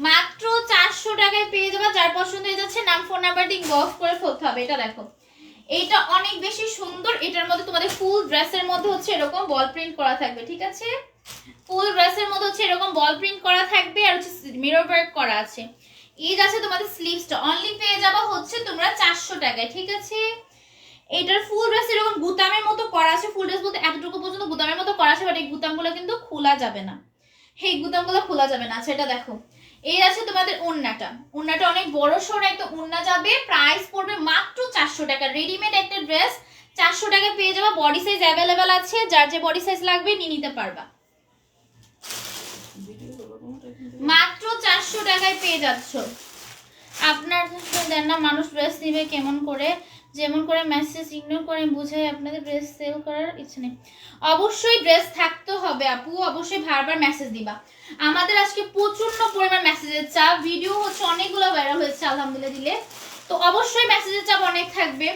মাত্র 400 টাকায় পেয়ে যাবা। যার পছন্দ হয়ে যাচ্ছে নাম ফোন নাম্বার দিয়ে ইনবক্স করে ফেলতে হবে। এটা দেখো, এটা অনেক বেশি সুন্দর। এটার মধ্যে তোমাদের ফুল ড্রেসের মধ্যে হচ্ছে এরকম বল প্রিন্ট করা থাকবে, ঠিক আছে? ফুল ড্রেসের মধ্যে হচ্ছে এরকম বল প্রিন্ট করা থাকবে আর হচ্ছে মিরর ওয়ার্ক করা আছে। এই যাচ্ছে তোমাদের স্লিভসটা অনলি পেয়ে যাবা হচ্ছে তোমরা 400 টাকায়, ঠিক আছে? এটার ফুল ড্রেস এরকম বুতামের মতো করা আছে। ফুল ড্রেস বলতে এতটুকু পর্যন্ত বুতামের মতো করা আছে, বাট এই বুতামগুলো কিন্তু খোলা যাবে না। এই বুতামগুলো খোলা যাবে না। আচ্ছা, এটা দেখো, এই আছে তোমাদের ওড়নাটা। ওড়নাটা অনেক বড় সড়ো একটা ওড়না যাবে। প্রাইস পড়বে মাত্র 400 টাকা। রেডিমেড একটা ড্রেস 400 টাকায় পেয়ে যাবা। বডি সাইজ অ্যাভেলেবেল আছে, যার যে বডি সাইজ লাগবে নিয়ে নিতে পারবা। মাত্র 400 টাকায় পেয়ে যাচ্ছ। আপনার দেন না, মানুষ ড্রেস নিবে কেমন করে, যেমন করে মেসেজ ইগনোর করে বুঝাই আপনাদের ড্রেস সেল করার ইচ্ছে নেই। অবশ্যই ড্রেস থাকতে হবে আপু, অবশ্যই বারবার মেসেজ দিবা। আমাদের আজকে প্রচন্ড পরিমাণ মেসেজের চাপ, ভিডিও হচ্ছে অনেকগুলো ভাইরাল হয়েছে আলহামদুলিল্লাহ দিলে, তো অবশ্যই মেসেজের চাপ অনেক থাকবে।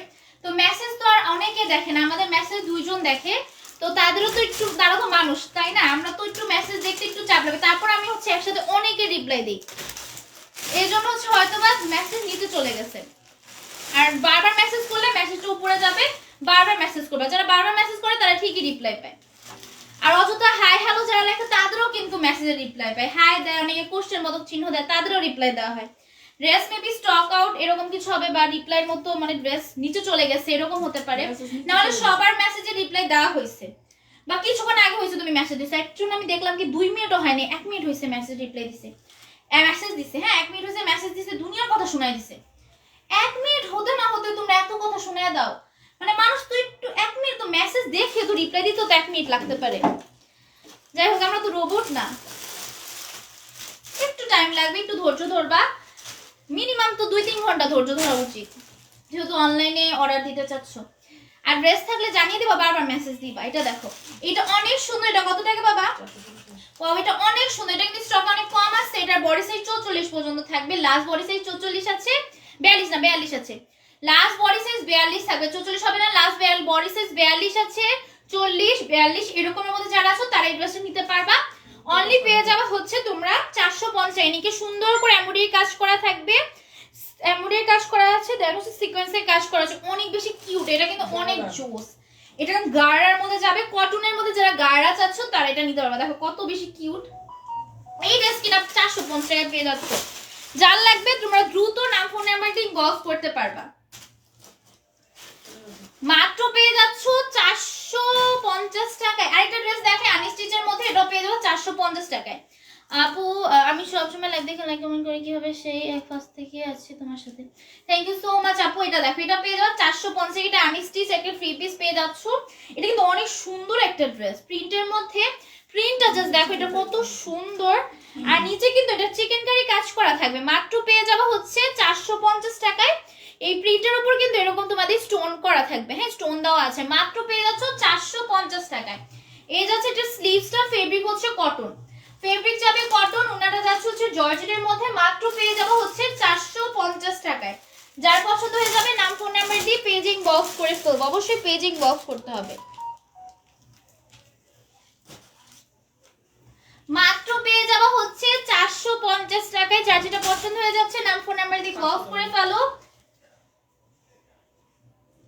তো মেসেজ তো আর অনেকে দেখে না, আমাদের মেসেজ 2 জন দেখে, তো তাদেরও তো একটু, তারা তো মানুষ তাই না, আমরা তো একটু মেসেজ দেখতে একটু চাপ লাগে। তারপর আমি হচ্ছে একসাথে অনেকে রিপ্লাই দিই, এই জন্য হচ্ছে হয়তো বা মেসেজ নিতে চলে গেছে। আর বারবার মেসেজ করলে মেসেজটা উপরে যাবে, বারবার মেসেজ করবে। যারা বারবার মেসেজ করে তারা ঠিকই রিপ্লাই পায়। আর অযথা হাই হ্যালো যারা লেখে তাদেরও কিন্তু মেসেজের রিপ্লাই পায়। হাই দেয়, অনেকে কোশ্চেন মতো চিহ্ন দেয়, তাদেরও রিপ্লাই দেওয়া হয়। ড্রেস মেবি স্টক আউট এরকম কিছু হবে, বা রিপ্লাইয়ের মতো মানে ড্রেস নিচে চলে গেছে এরকম হতে পারে। নাহলে সবার মেসেজে রিপ্লাই দেওয়া হয়েছে, বা কিছুক্ষণ আগে হয়েছে তুমি মেসেজ দিছো। অ্যাকচুয়ালি আমি দেখলাম কি 2 মিনিটও হয়নি, 1 মিনিট হয়েছে মেসেজ রিপ্লাই দিছে, মেসেজ দিছে। হ্যাঁ, 1 মিনিট হয়েছে মেসেজ দিছে, দুনিয়ার কথা শোনায় দিছে। 1 মিনিট হতে না হতে তোমরা এত কথা শোনায় দাও, মানে মানুষ তো একটু 1 মিনিট তো মেসেজ দেখে তো রিপ্লাই দিতে তো 1 মিনিট লাগতে পারে। যাই হোক, আমরা তো রোবট না, একটু টাইম লাগবে, একটু ধৈর্য ধরবা। মিনিমাম তো 2-3 ঘন্টা ধৈর্য ধরা উচিত, যেহেতু অনলাইনে অর্ডার দিতে চাচ্ছ। আর ড্রেস থাকলে জানিয়ে দিবা, বারবার মেসেজ দিবা। এটা দেখো, এটা অনেক সুন্দর। এটা কত টাকা বাবা? ও, এটা অনেক সুন্দর। এটা কিন্তু স্টক অনেক কম আছে। এটার বডি সাইজ 44 পর্যন্ত থাকবে। লাস্ট বডি সাইজ 44 আছে, 42 না 42 আছে। লাস্ট বডি সাইজ 42 থাকবে, 44 হবে না। লাস্ট বডি সাইজ 42 আছে, 40 42 এরকমের মধ্যে যারা আছো তারা এই ড্রেসটা নিতে পারবা। অনলি পেয়ে যাবে হচ্ছে তোমরা 450। এনিকে সুন্দর করে এমব্রয়ডারি কাজ করা থাকবে, এমব্রয়ডারি কাজ করা আছে, দেন হচ্ছে সিকোয়েন্সের কাজ করা আছে, অনেক বেশি কিউট। এটা কিন্তু অনেক জোস। এটা কিন্তু গাড়ার মধ্যে যাবে, কটনের মধ্যে যারা গাড়া চাচ্ছ তারা এটা নিতে পারবে। দেখো কত বেশি কিউট। এই ড্রেস কিনা 450 টাকায় পেয়ে যাচ্ছ। যার লাগবে তোমরা দ্রুত নাম ফোন নাম্বার দিয়ে ইনবক্স করতে পারবা। মাত্র পেয়ে যাচ্ছ 450 টাকায়। আরেকটা ড্রেস দেখে আনস্টিচের মধ্যে, এটা পেয়ে যাবো 450 টাকায়। আপু আমি সবসময় লাইভ দেখে লাইক কমেন্ট করে কিভাবে সেই এক ফার্স্ট থেকে আছি তোমার সাথে। থ্যাংক ইউ সো মাচ আপু। এটা দেখো, এটা পেয়ে যাবো 450। এটা আনস্টিচ একটা ফ্রি পিস পেয়ে যাচ্ছ। এটা কিন্তু অনেক সুন্দর একটা ড্রেস, প্রিন্টের মধ্যে। প্রিন্টটা জাস্ট দেখো, এটা কত সুন্দর। আর নিচে কিন্তু এটা চিকেন কারি কাজ করা থাকবে। মাত্র পেয়ে যাবো হচ্ছে 450 টাকায়। এই প্রিন্টের উপর কিন্তু এরকম তোমাদের স্টোন করা থাকবে, হ্যাঁ স্টোন দেওয়া আছে। মাত্র পেয়ে যাচ্ছ 450 টাকায়। এই যাচ্ছে এটা স্লিভসটা, ফেব্রিক হচ্ছে কটন, ফেব্রিক যাবে কটন, ওনাটা যাচ্ছে হচ্ছে জর্জেটের মধ্যে। মাত্র পেয়ে যাবো হচ্ছে 450 টাকায়। যার পছন্দ হয়ে যাবে নাম ফোন নাম্বার দিয়ে পেজিং বক্স করে ফেলবো। অবশ্যই পেজিং বক্স করতে হবে। মাত্র পেয়ে যাবো হচ্ছে 450 টাকায়। যার যেটা পছন্দ হয়ে যাচ্ছে নাম ফোন নাম্বার দিয়ে বক্স করে ফেলো।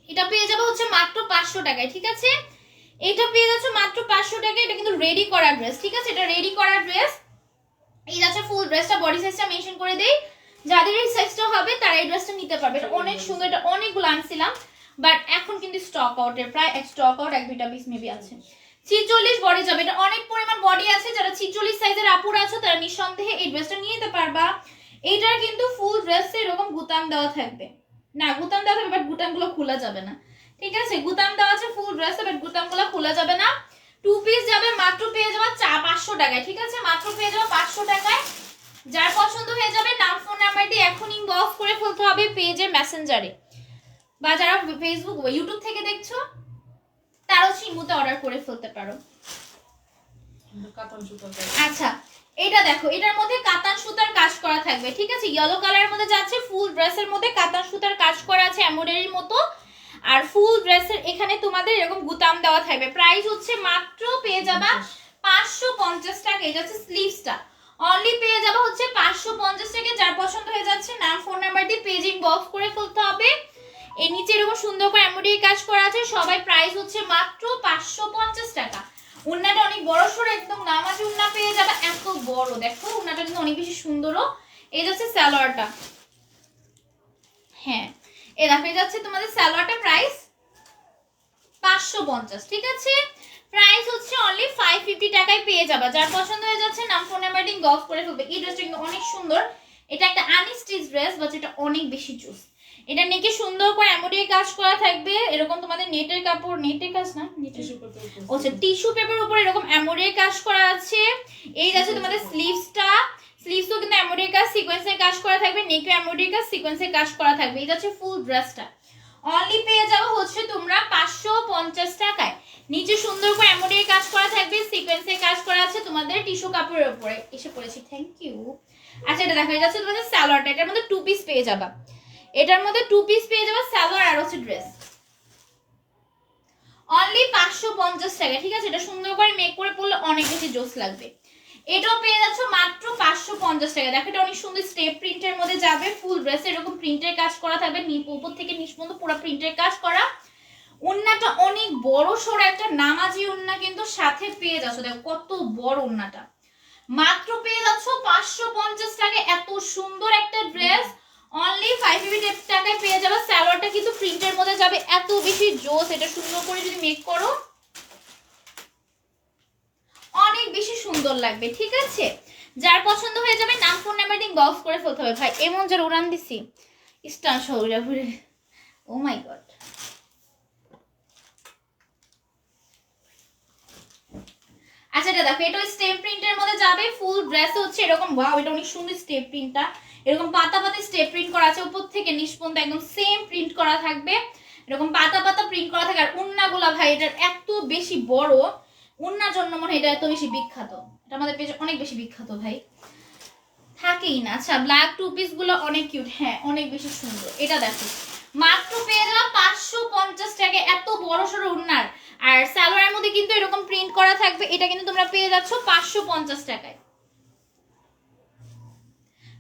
এটা পেয়ে যাবো হচ্ছে মাত্র 500 টাকায়, ঠিক আছে? এটা পেয়ে যাচ্ছে মাত্র 500 টাকায়। এটা কিন্তু রেডি করা ড্রেস, ঠিক আছে? এটা রেডি করা ড্রেস। এই যাচ্ছে ফুল ড্রেসটা, বডি সাইজটা মেনশন করে দেই, যাদের এই সাইজটা হবে তারা এই ড্রেসটা নিতে পারবে। এটা অনেক সুন্দর। এটা অনেকগুলো আনছিলাম, বাট এখন কিন্তু স্টক আউটের, প্রায় স্টক আউট 1-2টা পিস মেবি আছে। 46 বডি যাবে। এটা অনেক পরিমাণ বডি আছে। যারা 46 সাইজের আপুরা আছো তারা নিঃসন্দেহে এই ড্রেসটা নিয়ে নিতে পারবা। এইটার কিন্তু ফুল ড্রেসে এরকম বুতাম দেওয়া থাকবে, না গুতাম দেওয়া থাকবে, বাট গুতামগুলো খোলা যাবে না, ঠিক আছে? গুতাম দেওয়া আছে ফুল ড্রেসে, বাট গুতামগুলো খোলা যাবে না। 2 পিস যাবে। মাত্র পেয়ে যাবে 500 টাকায়, ঠিক আছে? মাত্র পেয়ে যাবে 500 টাকায়। যার পছন্দ হয়ে যাবে নাম ফোন নাম্বার দিয়ে এখন ইনবক্স করে ফেলতে হবে পেজে মেসেঞ্জারে, বা যারা ফেসবুক ইউটিউব থেকে দেখছো তারাও চিমুতে অর্ডার করে ফেলতে পারো। কাতান সুতার কাজ। আচ্ছা এটা দেখো, এটার মধ্যে কাতান সুতার কাজ করা থাকবে, ঠিক আছে? ইয়েলো কালারের মধ্যে যাচ্ছে, ফুল ড্রেসের মধ্যে কাতান সুতার কাজ করা আছে এমব্রয়ডারির মতো। আর ফুল ড্রেসের এখানে তোমাদের এরকম গুতাম দেওয়া থাকবে। প্রাইস হচ্ছে মাত্র পেয়ে যাবা 550 টাকা। এটা হচ্ছে স্লিভসটা, অনলি পেয়ে যাবা হচ্ছে 550 টাকা। যার পছন্দ হয়ে যাচ্ছে নাম ফোন নাম্বার দিয়ে পেজ ইনবক্স করে ফেলতে হবে। এর নিচে এরকম সুন্দর করে এমব্রয়ডারি কাজ করা আছে। সবাই প্রাইস হচ্ছে মাত্র 550 টাকা। উন্নাটা অনেক বড় সড়ো, একদম নামাজি উন্না পেয়ে যাবে, এত বড়। দেখো উন্নাটা কিন্তু অনেক বেশি সুন্দরও। এই যাচ্ছে সালোয়ারটা, হ্যাঁ এই দেখো এই যাচ্ছে তোমাদের সালোয়ারটা, প্রাইস 550, ঠিক আছে? প্রাইস হচ্ছে অনলি 550 টাকায় পেয়ে যাবা। যার পছন্দ হয়ে যাচ্ছে নাম ফোন নাম্বার দিয়ে গফ করে ফেলবে। এই ড্রেসটা কিন্তু অনেক সুন্দর, এটা একটা আনস্টিচ ড্রেস, বাট এটা অনেক বেশি জুস। এটা নেকে সুন্দর করে এমব্রয়ডারি কাজ করা থাকবে, এরকম তোমাদের নেটের কাপড়, নেটের কাজ না, আচ্ছা টিস্যু পেপার উপর এরকম এমব্রয়ডারি কাজ করা আছে। এই যাচ্ছে তোমাদের স্লিভসটা, স্লিভসও কিন্তু এমব্রয়ডারি কাজ সিকোয়েন্সের কাজ করা থাকবে, নেকে এমব্রয়ডারি কাজ সিকোয়েন্সের কাজ করা থাকবে। এই যাচ্ছে ফুল ড্রেসটা, অনলি পেয়ে যাবো হচ্ছে তোমরা 550 টাকায়। নিচে সুন্দর করে এমব্রয়ডারি কাজ করা থাকবে, সিকোয়েন্সের কাজ করা আছে তোমাদের টিস্যু কাপড়ের উপরে। এসে পড়েছি, থ্যাংক ইউ। আচ্ছা এটা দেখা যাচ্ছে তোমাদের সালোয়ারটা, এটার মধ্যে 2 পিস পেয়ে যাবা, এটার মধ্যে 2 পিস পেয়ে যাবা, সালোয়ার আর হচ্ছে ড্রেস। অনলি 550 টাকা, ঠিক আছে? এটা সুন্দর করে মেক করে পরলে অনেক বেশি জোস লাগবে। এটাও পেয়ে যাচ্ছ মাত্র 550 টাকা। দেখো এটা অনেক সুন্দর স্টেপ প্রিন্টের মধ্যে যাবে, ফুল ড্রেসে এরকম প্রিন্টের কাজ করা থাকবে, উপর থেকে নিচ পর্যন্ত পুরো প্রিন্টের কাজ করা। ওন্নাটা অনেক বড় সড়ো একটা নামাজি ওন্না কিন্তু সাথে পেয়ে যাচ্ছ, দেখো কত বড় ওন্নাটা। মাত্র পেয়ে যাচ্ছ 550 টাকা, এত সুন্দর একটা ড্রেস অনলি 550 টাকায় পেয়ে যাবে। সালোয়ারটা কিন্তু প্রিন্টের মধ্যে যাবে, এত বেশি জোস। এটা সুন্দর করে যদি মেক করো অনেক বেশি সুন্দর লাগবে, ঠিক আছে? যার পছন্দ হয়ে যাবে নাম ফোন নাম্বার দিয়ে বক্স করে ফেলতে হবে। ভাই এমন যার উড়ান দিছি স্টান শৌরা ঘুরে, ও মাই গড। আচ্ছা এটা দেখো, এটা স্টেপ প্রিন্টের মধ্যে যাবে, ফুল ড্রেস হচ্ছে এরকম। ওয়াও এটা অনেক সুন্দর স্টেপ প্রিন্টটা, এরকম পাতা পাতা স্টেপ প্রিন্ট করা আছে, উপর থেকে নিচ পর্যন্ত একদম সেম প্রিন্ট করা থাকবে, এরকম পাতা পাতা প্রিন্ট করা থাকে। আর উন্নাগুলা ভাই এটার এত বেশি বড়, উন্নার জন্য মনে হয় এটা এত বেশি বিখ্যাত, এটা আমাদের পেজে অনেক বেশি বিখ্যাত ভাই, থাকেই না। আচ্ছা ব্ল্যাক 2 পিস গুলো অনেক কিউট, হ্যাঁ অনেক বেশি সুন্দর। এটা দেখো মাত্র পেয়ে যাওয়া 550 টাকা, এত বড় সড়ো উন্নার। আর সালোয়ারের মধ্যে কিন্তু এরকম প্রিন্ট করা থাকবে, এটা কিন্তু তোমরা পেয়ে যাচ্ছ 550 টাকায়।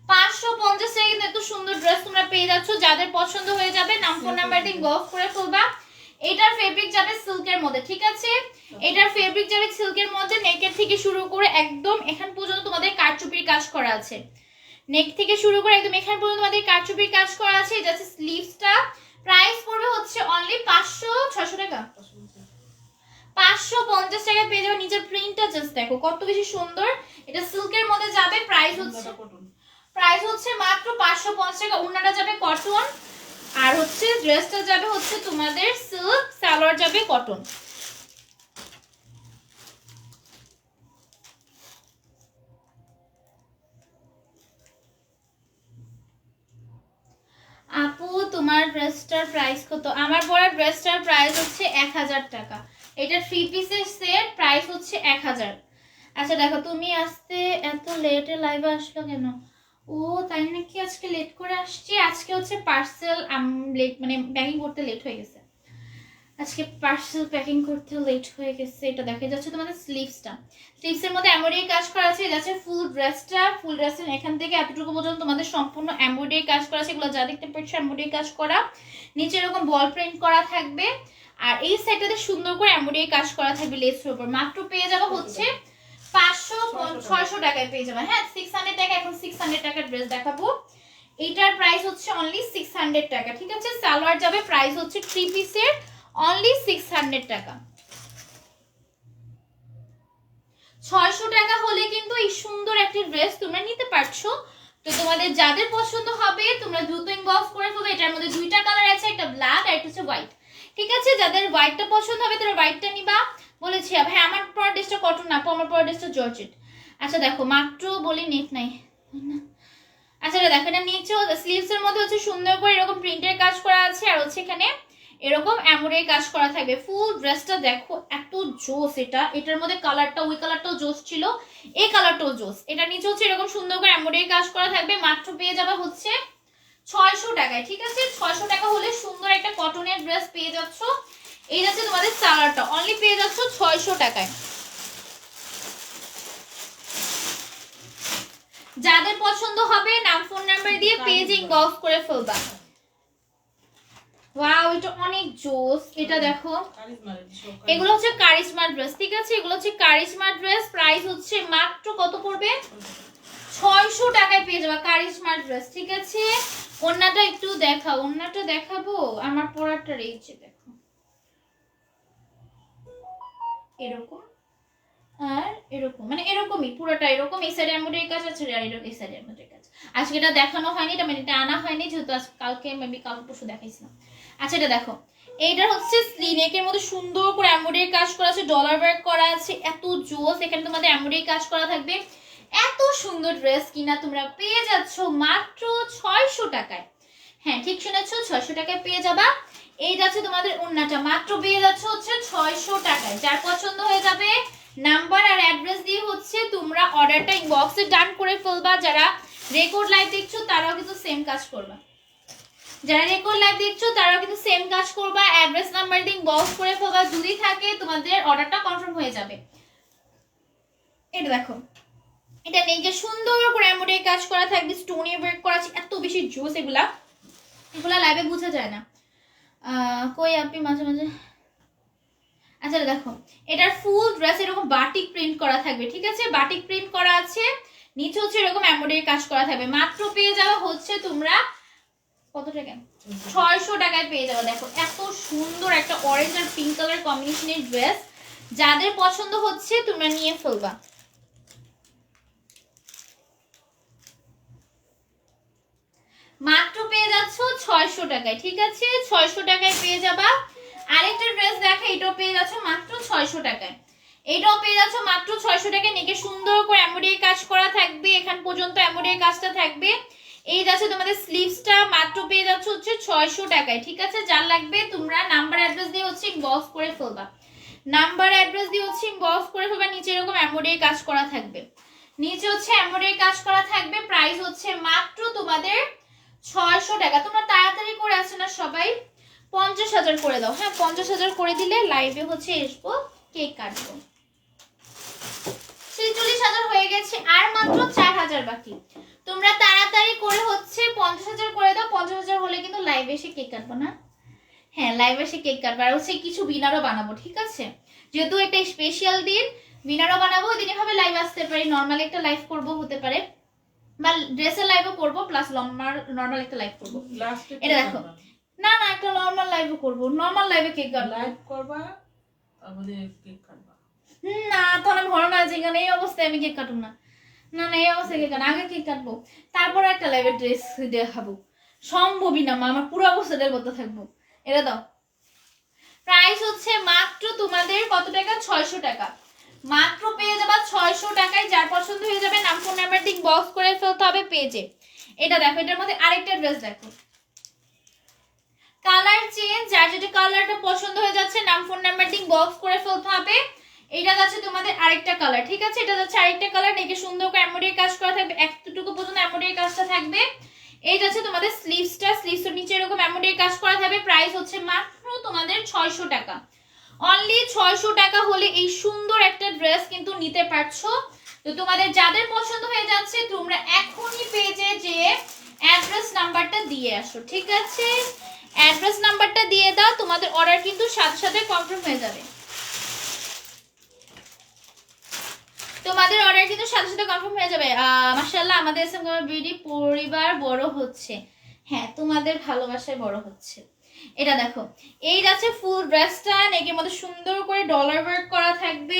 550 টাকায় কিন্তু এত সুন্দর ড্রেস তোমরা পেয়ে যাচ্ছ। যাদের পছন্দ হয়ে যাবে নাম ফোন নাম্বার দিয়ে গফ করে ফেলবা। এটার ফেব্রিক যাবে সিল্কের মধ্যে, ঠিক আছে? এটার ফেব্রিক যাবে সিল্কের মধ্যে, নেকের থেকে শুরু করে একদম এখান পর্যন্ত তোমাদের কারচুপির কাজ করা আছে, নেক থেকে শুরু করে একদম এখান পর্যন্ত তোমাদের কারচুপির কাজ করা আছে। এটা হচ্ছে স্লিভসটা, প্রাইস পড়বে হচ্ছে অনলি 600 টাকা, 550 টাকা পেয়ে যাবে। নিচের প্রিন্টটা জাস্ট দেখো কত বেশি সুন্দর, এটা সিল্কের মধ্যে যাবে। প্রাইস হচ্ছে মাত্র 550 টাকা। ওড়নাটা যাবে কটন, আর হচ্ছে ড্রেসটা যাবে হচ্ছে তোমাদের সিল্ক, সালোয়ার যাবে কটন। আপু তোমার ড্রেসটার প্রাইস কত? আমার পরা ড্রেসটার প্রাইস হচ্ছে 1000 টাকা। এটা 3 পিসের সেট, প্রাইস হচ্ছে 1000। আচ্ছা দেখো তুমি আসতে এত লেটে লাইভে আসলো কেন? ও তাই নাকি, আজকে লেট করে আসছি। আজকে হচ্ছে পার্সেল লেট, মানে প্যাকিং করতে লেট হয়ে গেছে, আজকে পার্সেল প্যাকিং করতে লেট হয়ে গেছে। এটা দেখা যাচ্ছে তোমাদের স্লিভসটা, স্লিভসের মধ্যে এমব্রয়ডারি কাজ করা আছে। এটা আছে ফুল ড্রেসটা, ফুল ড্রেসের এখান থেকে এতটুকু পর্যন্ত তোমাদের সম্পূর্ণ এমব্রয়ডারি কাজ করা আছে। এগুলো যা দেখতে পাচ্ছ এমব্রয়ডারি কাজ করা, নিচে এরকম বল প্রিন্ট করা থাকবে, আর এই সাইডটাতে সুন্দর করে এমব্রয়ডারি কাজ করা থাকবে লেসের উপর। মাত্র পেয়ে যাবো হচ্ছে 600 টাকায় পেয়ে যাবে। হ্যাঁ 600 টাকা। এখন 600 টাকার ড্রেস দেখাবো, এইটার প্রাইস হচ্ছে অনলি 600 টাকা, ঠিক আছে? সালোয়ার যাবে, প্রাইস হচ্ছে 3 পিসের অনলি 600 টাকা। 600 টাকা হলে কিন্তু এই সুন্দর একটা ড্রেস তোমরা নিতে পারছো। তো তোমাদের যাদের পছন্দ হবে তোমরা দ্রুত ইনবক্স করে ফেলবে। এটার মধ্যে 2টা কালার আছে, একটা ব্ল্যাক আর একটা হচ্ছে হোয়াইট, ঠিক আছে? যাদের হোয়াইটটা পছন্দ হবে তারা হোয়াইটটা নিবা। বলেছি ভাই আমার পরা ড্রেসটা কটন না, আমার পরা ড্রেসটা জর্জেট। আচ্ছা দেখো মাত্র বলি নেট নাই, আচ্ছা এটা দেখো, এটা নিচে স্লিভস এর মধ্যে হচ্ছে সুন্দর করে এরকম প্রিন্টের কাজ করা আছে, আর হচ্ছে এখানে এরকম এমব্রয়ডারি কাজ করা থাকবে। ফুল ড্রেসটা দেখো এত জোস, এটার মধ্যে কালারটা, ওই কালারটাও জোস ছিল, এই কালারটাও জোস। এটা নিচে হচ্ছে এরকম সুন্দর করে এমব্রয়ডারি কাজ করা থাকবে। মাত্র পেয়ে যাবে হচ্ছে 600 টাকায়, ঠিক আছে? 600 টাকা হলে সুন্দর একটা কটনের ড্রেস পেয়ে যাচ্ছ। এই যাচ্ছে তোমাদের সালোয়ারটা, অনলি পেয়ে যাচ্ছ 600 টাকায়। যাদের পছন্দ হবে নাম ফোন নাম্বার দিয়ে পেজ ইনবক্স করে ফেলবা। ওয়াও, এটা অনেক জোস। এটা দেখো, এগুলো হচ্ছে কারিশমা ড্রেস, ঠিক আছে? এগুলো হচ্ছে কারিশমা ড্রেস। প্রাইস হচ্ছে মাত্র কত পড়বে? 600 টাকায় পেয়ে যাবা কারিশমা ড্রেস, ঠিক আছে? ওন্নাটা একটু দেখাও, ওন্নাটা দেখাবো। আমার পরাটা রয়েছে দেখো এরকম আর এরকম, মানে এরকমই পুরোটা এরকম। এই সাইডে এমব্রয়ডারি কাজ আছে আর এই সাইডে এমব্রয়ডারি কাজ। আজকে এটা দেখানো হয়নি, এটা মানে এটা আনা হয়নি যেহেতু কালকে মেবি কাল পরশু দেখাইছিলাম। আচ্ছা, এটা দেখো, এইটা হচ্ছে স্লিনেকের মধ্যে সুন্দর করে এমব্রয়ডারি কাজ করা আছে, ডলার ওয়ার্ক করা আছে, এত জোস। এখানে তোমাদের এমব্রয়ডারি কাজ করা থাকবে। এত সুন্দর ড্রেস কিনা তোমরা পেয়ে যাচ্ছ মাত্র 600 টাকায়। হ্যাঁ, ঠিক শুনেছো, 600 টাকায় পেয়ে যাবা। এই যাচ্ছে তোমাদের ওন্নাটা, মাত্র পেয়ে যাচ্ছ হচ্ছে 600 টাকায়। যার পছন্দ হয়ে যাবে নাম্বার আর অ্যাড্রেস দিয়ে হচ্ছে তোমরা অর্ডারটা ইনবক্সে ডান করে ফেলবা। যারা রেকর্ড লাইভ দেখছো তারাও কিন্তু সেম কাজ করবা, অ্যাড্রেস নাম্বার দিয়ে ইনবক্স করে ফেলবা। যদি থাকে তোমাদের অর্ডারটা কনফার্ম হয়ে যাবে। এটা দেখো, এটা নেকে সুন্দর করে এমব্রয়ডারি কাজ করা থাকবে, স্টোন ওয়ার্ক করা আছে, এত বেশি জোস। এগুলা লাইভে বোঝা যায় না, কই আপনি মাঝে মাঝে। আচ্ছা, দেখো, এটার ফুল ড্রেস এরকম বাটিক প্রিন্ট করা থাকবে, ঠিক আছে? বাটিক প্রিন্ট করা আছে, নিচে হচ্ছে এরকম এমব্রয়ডারি কাজ করা থাকবে। মাত্র পেয়ে যাওয়া হচ্ছে তোমরা কত টাকা? 600 টাকায় পেয়ে যাবে। দেখো এত সুন্দর একটা অরেঞ্জ আর পিঙ্ক কালার কম্বিনেশনের ড্রেস। যাদের পছন্দ হচ্ছে তোমরা নিয়ে ফেলবা। মাত্র পেয়ে যাচ্ছ 600 টাকায়, ঠিক আছে? 600 টাকায় পেয়ে যাবা। আরেকটা ড্রেস দেখো, এটাও পেয়ে যাচ্ছ মাত্র 600 টাকায়। এটাও পেয়ে যাচ্ছ মাত্র 600 টাকায়। নেকে সুন্দর করে এমব্রয়ডারি কাজ করা থাকবে, এখান পর্যন্ত এমব্রয়ডারি কাজটা থাকবে। এই যাচ্ছে তোমাদের স্লিভসটা, মাত্র পেয়ে যাচ্ছ হচ্ছে 600 টাকায়, ঠিক আছে? যার লাগবে তোমরা নাম্বার অ্যাড্রেস দিয়ে হচ্ছে ইনবক্স করে ফেলবা। নিচে এরকম এমব্রয়ডারি কাজ করা থাকবে, প্রাইস হচ্ছে মাত্র তোমাদের 600 টাকা। তোমরা তাড়াতাড়ি করে আসো না সবাই, 50,000 করে দাও। হ্যাঁ, 50,000 করে দিলে লাইভে হচ্ছে আসবো, কেক কাটবো। 46,000 হয়ে গেছে, আর মাত্র 4,000 বাকি। তোমরা তাড়াতাড়ি করে হচ্ছে 50,000 করে দাও। 50,000 হলে কিন্তু লাইভে এসে কেক কাটবো না? হ্যাঁ, লাইভে এসে কেক কাটবো। আর হচ্ছে কিছু বিনারও বানাবো, ঠিক আছে? যেহেতু একটা স্পেশাল দিন, বিনারও বানাবো। ওই দিন এভাবে লাইভ আসতে পারি, নর্মাল একটা লাইভ করবো হতে পারে, বা ড্রেসের লাইভও করবো, প্লাস নর্মাল একটা লাইভ করবো। এটা দেখো, না একটা নর্মাল লাইভও করবো, নর্মাল লাইভে কেক কাটবো। লাইভ করবা তারপরে কেক কাটবা। না, তখন আমি ঘরে না যেখানে এই অবস্থায় আমি কেক কাটবো না। এই অবস্থায় কেক কাটবো, আগে কেক কাটবো, তারপর একটা লাইভে ড্রেস দেখাবো। সম্ভবই না মা, আমার পুরো অবস্থাটার কথা থাকবো। এটা দাও। প্রাইস হচ্ছে মাত্র তোমাদের কত টাকা? 600 টাকা। মাত্র পেয়ে যাবা 600 টাকায়। যার পছন্দ হয়ে যাবে নাম ফোন নাম্বার ঠিক বক্স করে ফেলতে হবে পেজে। এটা দেখো, এটার মধ্যে আরেকটা ড্রেস দেখো, কালার চেঞ্জ। যার যেটা কালারটা পছন্দ হয়ে যাচ্ছে নাম ফোন নাম্বার ঠিক বক্স করে ফেলতে হবে। এটা যাচ্ছে তোমাদের আরেকটা কালার, ঠিক আছে? এটা যাচ্ছে আরেকটা কালার। নেকে সুন্দর করে এমব্রয়ডারি কাজ করা থাকবে, এতটুকু পর্যন্ত এমব্রয়ডারি কাজটা থাকবে। এই যাচ্ছে তোমাদের স্লিভসের নিচে এরকম এমব্রয়ডারি কাজ করা থাকবে। প্রাইস হচ্ছে মাত্র তোমাদের 600 টাকা। অনলি 600 টাকা হলে এই সুন্দর একটা ড্রেস কিন্তু নিতে পারছো। তো তোমাদের যাদের পছন্দ হয়ে যাচ্ছে তোমরা এখনই পেজে যে অ্যাড্রেস নাম্বারটা দিয়ে আসো, ঠিক আছে? অ্যাড্রেস নাম্বারটা দিয়ে দাও, তোমাদের অর্ডার কিন্তু সাথে সাথে কনফার্ম হয়ে যাবে। মাশাআল্লাহ, আমাদের এসএম বিডি পরিবার বড় হচ্ছে। হ্যাঁ, তোমাদের ভালোবাসায় বড় হচ্ছে। এটা দেখো, এই যাচ্ছে ফুল ড্রেসটা, নেকের মধ্যে সুন্দর করে ডলার ওয়ার্ক করা থাকবে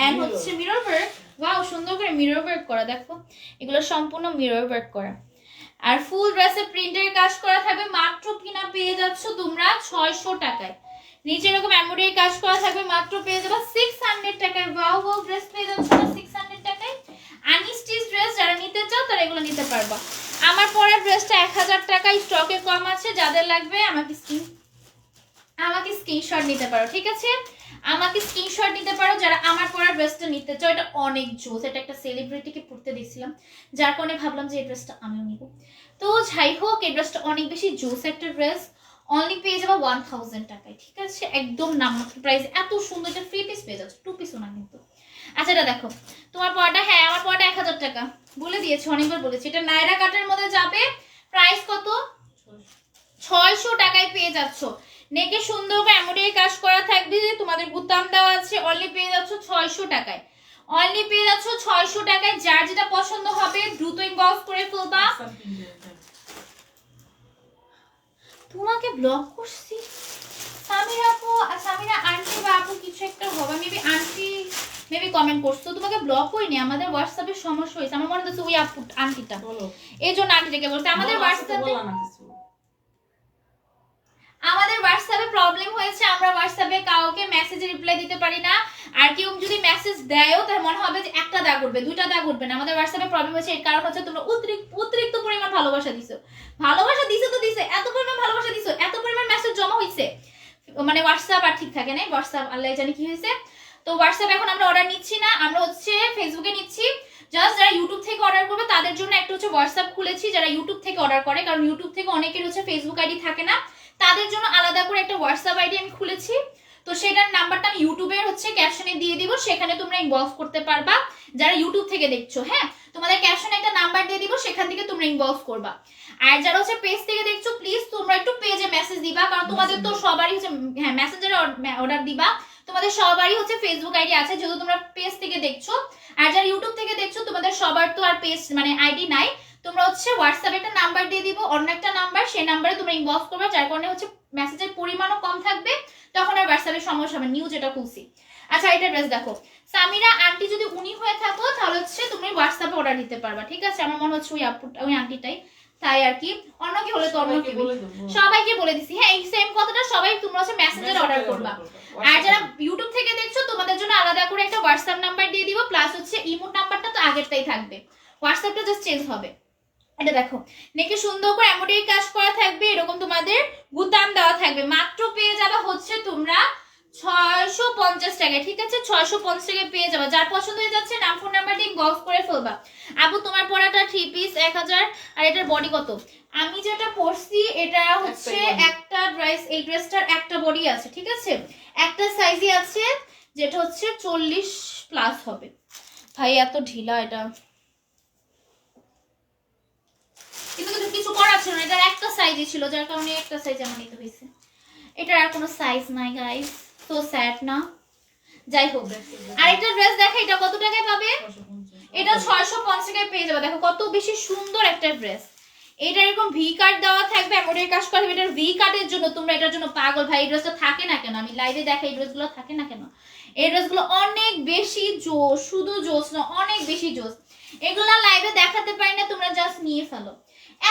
এন্ড হচ্ছে মিরর ওয়ার্ক। ওয়াও, সুন্দর করে মিরর ওয়ার্ক করা, দেখো এগুলো সম্পূর্ণ মিরর ওয়ার্ক করা। আর ফুল ড্রেসে প্রিন্টের কাজ করা থাকবে। মাত্র কিনা পেয়ে যাচ্ছ তোমরা 600 টাকায়। নিচে এরকম এমব্রয়ডারি কাজ করা থাকবে, মাত্র পেয়ে যাবে 600 টাকায়। ওয়াও, ড্রেস পেয়ে যাচ্ছ 600 টাকায়। আনস্টিচ ড্রেস যারা নিতে চাও তারা এগুলো নিতে পারবা। আমার পরা ড্রেসটা 1000 টাকা, স্টকে কম আছে। যাদের লাগবে আমাকে আমাকে স্ক্রিনশট নিতে পারো, ঠিক আছে? আমাকে স্ক্রিনশট নিতে পারো যারা আমার পরা ড্রেসটা নিতে চাও। এটা অনেক জোস, এটা একটা সেলিব্রিটিকে পরতে দেখছিলাম, যার কারণে ভাবলাম যে এই ড্রেসটা আমিও নিব। তো যাই হোক, এই ড্রেসটা অনেক বেশি জোস একটা ড্রেস। অনলি পেয়ে যাবো 1000 টাকায়, ঠিক আছে? একদম নামমাত্র প্রাইস, এত সুন্দর। এটা ফ্রি পিস পেয়ে যাচ্ছে, 2 পিসও না কিন্তু। আচ্ছা এটা দেখো তোমার পরাটা, হ্যাঁ আমার পরাটা 1000 টাকা বলে দিয়েছি, অনেকবার বলেছি। এটা নাইরা কাটের মধ্যে যাবে, প্রাইস কত? 600 টাকায় পেয়ে যাচ্ছ। নেকে সুন্দর করে এমব্রয়ডারি কাজ করা থাকবে, তোমাদের বুতাম দেওয়া আছে। অনলি পেয়ে যাচ্ছ 600 টাকায়, অনলি পেয়ে যাচ্ছ 600 টাকায়। যার যেটা পছন্দ হবে দ্রুত ইনবক্স করে ফেলবা। তোমাকে ব্লক করছি সামিরা আপু, সামিরা আন্টি বা আপু কিছু একটা হবে, মেবি আন্টি মেবি কমেন্ট করছো। তোমাকে ব্লক করিনি, আমাদের হোয়াটসঅ্যাপে সমস্যা হয়েছে। আমার মনে হচ্ছে ওই আপু আন্টিটা, এই জন্য আন্টিটাকে বলতে। আমাদের হোয়াটসঅ্যাপে প্রবলেম হয়েছে, আমরা হোয়াটসঅ্যাপে কাউকে মেসেজে রিপ্লাই দিতে পারি না। আর কেউ যদি মেসেজ দেয়ও তার মনে হবে যে একটা দাগ উঠবে, দুইটা দাগ উঠবে না। আমাদের হোয়াটসঅ্যাপে প্রবলেম হয়েছে, এর কারণ হচ্ছে তোমরা অতিরিক্ত পরিমাণ ভালোবাসা দিছো। ভালোবাসা দিছো তো দিছে, এত পরিমাণ ভালোবাসা দিছো, এত পরিমাণ মেসেজ জমা হয়েছে, মানে হোয়াটসঅ্যাপ আর ঠিক থাকে না। হোয়াটসঅ্যাপ আল্লাহ জানি কি হয়েছে। তো হোয়াটসঅ্যাপ এখন আমরা অর্ডার নিচ্ছি না, আমরা হচ্ছে ফেসবুকে নিচ্ছি। জাস্ট যারা ইউটিউব থেকে অর্ডার করবে তাদের জন্য একটা হচ্ছে হোয়াটসঅ্যাপ খুলেছি, যারা ইউটিউব থেকে অর্ডার করে, কারণ ইউটিউব থেকে অনেকের হচ্ছে ফেসবুক আইডি থাকে না, তাদের জন্য আলাদা করে একটা হোয়াটসঅ্যাপ আইডি আমি খুলেছি। তো সেটার নাম্বারটা আমি ইউটিউবের হচ্ছে ক্যাপশনে দিয়ে দিব, সেখানে তোমরা ইনবক্স করতে পারবা যারা ইউটিউব থেকে দেখছো। হ্যাঁ, তোমাদের ক্যাপশনে একটা নাম্বার দিয়ে দিব, সেখান থেকে তোমরা ইনবক্স করবা। আর যারা হচ্ছে পেজ থেকে দেখছো প্লিজ তোমরা একটু পেজে মেসেজ দিবা, কারণ তোমাদের তো সবারই হচ্ছে, হ্যাঁ মেসেঞ্জারে অর্ডার দিবা। তোমাদের সবারই হচ্ছে ফেসবুক আইডি আছে যেহেতু তোমরা পেজ থেকে দেখছো। আর যারা ইউটিউব থেকে দেখছো তোমাদের সবার তো আর পেজ মানে আইডি নাই, তোমরা হচ্ছে হোয়াটসঅ্যাপে একটা নাম্বার দিয়ে দিব, অন্য একটা নাম্বার, সেই নাম্বারে তোমরা ইনবক্স করবে, যার কারণে হচ্ছে মেসেজের পরিমাণও কম থাকবে, তখন আর হোয়াটসঅ্যাপে সমস্যা হবে। নিউ যেটা খুলছি। আচ্ছা এটা ড্রেস দেখো সামিরা আন্টি, যদি উনি হয়ে থাকো তাহলে হচ্ছে তুমি হোয়াটসঅ্যাপে অর্ডার দিতে পারবা, ঠিক আছে? আমার মনে হচ্ছে ওই আন্টিটাই, তাই আর কি। অন্য কি হলে তো অন্য কি, সবাইকে বলে দিছি। হ্যাঁ এই সেম কথাটা সবাই তোমরা হচ্ছে মেসেঞ্জারে অর্ডার করবা। আর যারা ইউটিউব থেকে দেখছো তোমাদের জন্য আলাদা করে একটা হোয়াটসঅ্যাপ নাম্বার দিয়ে দিব, প্লাস হচ্ছে ইমো নাম্বারটা তো আগেরটাই থাকবে, হোয়াটসঅ্যাপটা জাস্ট চেঞ্জ হবে। এটা দেখো নেকে সুন্দর করে এমব্রয়ডারি কাজ করা থাকবে, এরকম তোমাদের বুতাম দেওয়া থাকবে। মাত্র পেয়ে যাবে হচ্ছে তোমরা 650 টাকা, ঠিক আছে? 650 টাকায় পেয়ে যাবে। যার পছন্দ হয়ে যাচ্ছে নাম ফোন নাম্বার দিয়ে বক্স করে ফেলবা। আপু তোমার পরাটা 3 পিস 1000, আর এটার বডি কত? আমি যেটা পরছি এটা হচ্ছে একটা ড্রেস, এই ড্রেসটার একটা বডি আছে, ঠিক আছে? একটা সাইজই আছে যেটা হচ্ছে 40 প্লাস হবে। ভাই এত ঢিলা এটা, কিন্তু কিছু করার ছিল না, এটার একটা সাইজই ছিল, যার কারণে একটা সাইজ আমার নিতে হয়েছে। এটার আর কোনো সাইজ নাই গাইস, সো স্যাড না। যাই হোক, আরেকটা ড্রেস দেখো, এটা কত টাকায় পাবে? এটা 650 টাকায় পেয়ে যাবে। দেখো কত বেশি সুন্দর একটা ড্রেস। এটা এরকম ভি কাট দেওয়া থাকবে, এমব্রয়ডারি কাজ করা থাকবে। এটার ভি কাটের জন্য তোমরা এটার জন্য পাগল। ভাই এই ড্রেসটা থাকে না কেন? আমি লাইভে দেখাই এই ড্রেসগুলো থাকে না কেন? এই ড্রেসগুলো অনেক বেশি জোস, শুধু জোস না অনেক বেশি জোস। এগুলা লাইভে দেখাতে পারি না, তোমরা জাস্ট নিয়ে ফেলো।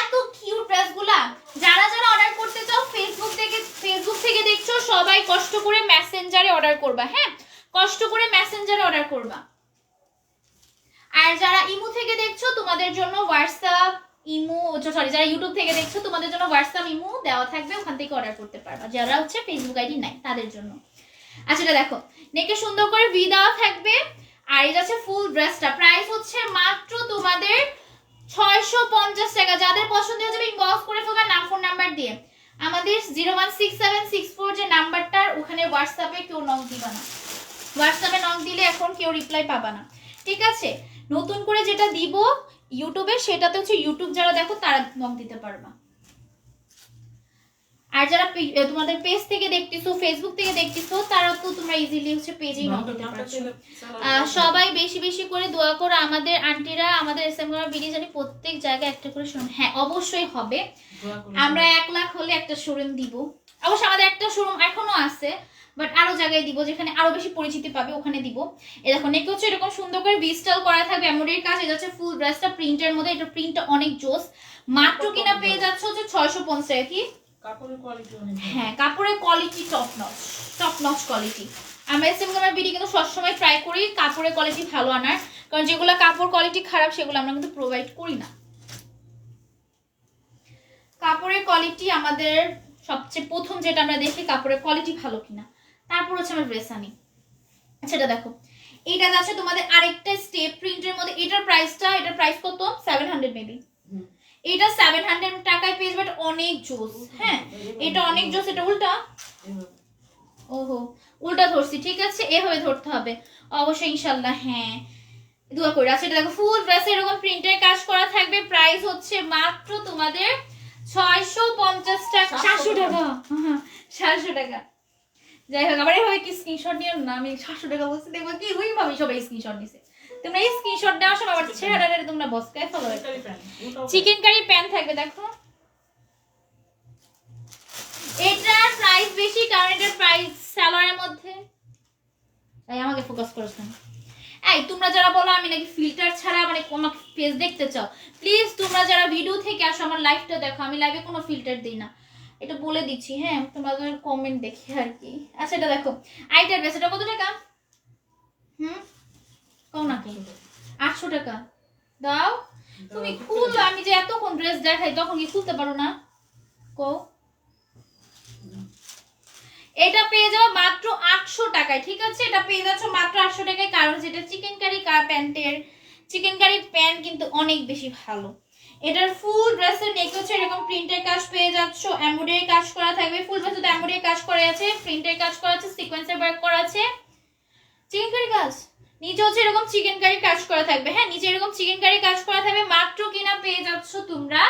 এত কিউট ড্রেসগুলা। যারা যারা অর্ডার করতে চাও ফেসবুক থেকে দেখছো সবাই কষ্ট করে মেসেঞ্জারে অর্ডার করবা। হ্যাঁ কষ্ট করে মেসেঞ্জারে অর্ডার করবা। আর যারা ইমো থেকে দেখছো তোমাদের জন্য হোয়াটসঅ্যাপ ইমো, সরি যারা ইউটিউব থেকে দেখছো তোমাদের জন্য হোয়াটসঅ্যাপ ইমো দেওয়া থাকবে, ওখান থেকে অর্ডার করতে পারবা। যারা হচ্ছে ফেসবুক আইডি নাই তাদের জন্য। আচ্ছা এটা দেখো নেকে সুন্দর করে ভি দেওয়া থাকবে, আর এটা হচ্ছে ফুল ড্রেসটা। প্রাইস হচ্ছে মাত্র তোমাদের 650 টাকা। যাদের পছন্দ হয়ে যাবে ইনবক্স করে ফেলবা নাম ফোন নাম্বার দিয়ে। আমাদের 0167664 যে নাম্বারটার ওখানে হোয়াটসঅ্যাপে কেউ নক দিবা না, হোয়াটসঅ্যাপে নক দিলে এখন কেউ রিপ্লাই পাবা না, ঠিক আছে? নতুন করে যেটা দিব ইউটিউবে সেটাতে হচ্ছে ইউটিউব যারা দেখো তারা নক দিতে পারবা। আর যারা তোমাদের পেজ থেকে দেখতেছো ফেসবুক থেকে দেখতেছো তারা তো তোমরা ইজিলি হচ্ছে পেজেই নক দিতে পারছো। সবাই বেশি বেশি করে দোয়া করো আমাদের আন্টিরা, আমাদের এসএম করার ভিডিও জানি প্রত্যেক জায়গায় একটা করে শোরুম। হ্যাঁ অবশ্যই হবে, আমরা 1 লাখ হলে একটা শোরুম দিব। অবশ্য আমাদের একটা শোরুম এখনো আছে, বাট আরো জায়গায় দিব যেখানে আরো বেশি পরিচিতি পাবে, ওখানে দিব। এই দেখো নেক হচ্ছে এরকম সুন্দর করে বিস্টাল করা থাকবে, এমব্রয়ডারি কাজ। এটা হচ্ছে ফুল ড্রেসটা প্রিন্টের মধ্যে, এটা প্রিন্টটা অনেক জোস। মাত্র কিনা পেয়ে যাচ্ছে হচ্ছে 650 টাকা। কি কাপড়ের কোয়ালিটি অনেক ভালো। হ্যাঁ কাপড়ের কোয়ালিটি টপ নচ কোয়ালিটি। আমরা এসএম কামার ভিডিও কিন্তু সবসময় ট্রাই করি কাপড়ের কোয়ালিটি ভালো আনার, কারণ যেগুলো কাপড় কোয়ালিটি খারাপ সেগুলো আমরা কিন্তু প্রোভাইড করি না। কাপড়ের কোয়ালিটি আমাদের সবচেয়ে প্রথম যেটা আমরা দেখি কাপড়ের কোয়ালিটি ভালো কিনা, তারপর হচ্ছে আমরা ড্রেস আনি। সেটা দেখো, এটা যাচ্ছে তোমাদের আরেকটা স্টেপ প্রিন্টের মধ্যে। এটার প্রাইস কত? 700 মেবি। এটা 700 টাকায় পেয়ে যাবে। অনেক জোস। হ্যাঁ, এটা অনেক জোস। এটা উল্টা, ওহো উল্টা ধরছি, ঠিক আছে, এভাবে ধরতে হবে অবশ্যই ইনশাল্লাহ। হ্যাঁ, দোয়া করি। আচ্ছা, এটা দেখো ফুল ড্রেসে এরকম প্রিন্টের কাজ করা থাকবে। প্রাইস হচ্ছে মাত্র তোমাদের 650 টাকা, 700 টাকা, 700 টাকা। যাই হোক, আবার এভাবে কি স্ক্রিনশট নিও না, আমি 700 টাকা বলছি, দেখবো কি ওইভাবে সবাই স্ক্রিনশট নিছে। তোমরা এই স্ক্রিনশট দেওয়ার সময় আবার চেহারাটা তোমরা বসকায় ফলো করো। চিকেন কারি প্যান্ট থাকবে, দেখো এটার প্রাইস বেশি কারণ এটার প্রাইস সালোয়ারের মধ্যে। তাই আমাকে ফোকাস করছ না। এই তোমরা যারা বলো আমি নাকি ফিল্টার ছাড়া মানে আমার ফেস দেখতে চাও, প্লিজ তোমরা যারা ভিডিও থেকে আসো আমার লাইভটা দেখো, আমি লাইভে কোনো ফিল্টার দিই না, এটা বলে দিচ্ছি। হ্যাঁ, তোমাদের কমেন্ট দেখি আর কি। আচ্ছা, এটা দেখো আইটার ড্রেস, এটা কত টাকা? কও না কি 800 টাকা দাও। তুমি খুললো, আমি যে এতক্ষণ ড্রেস দেখাই তখন কি খুলতে পারো না? কও। এটা পেয়ে যাও মাত্র 800 টাকায়, ঠিক আছে? এটা পেয়ে যাচ্ছ মাত্র 800 টাকায়, কারণ যেটা চিকেন কারি প্যান্ট কিন্তু অনেক বেশি ভালো। এটার ফুল ড্রেসের নেক হচ্ছে এরকম প্রিন্টের কাজ পেয়ে যাচ্ছ, এমব্রয়ডারি কাজ করা থাকবে। ফুল ড্রেসে তো এমব্রয়ডারি কাজ করা আছে, প্রিন্টের কাজ করা আছে, সিকোয়েন্সের ওয়ার্ক করা আছে, চিকেন কারি কাজ নিচে হচ্ছে এরকম চিকেন কারি কাজ করা থাকবে। হ্যাঁ, নিচে এরকম চিকেন কারি কাজ করা থাকবে। মাত্র কিনা পেয়ে যাচ্ছ তোমরা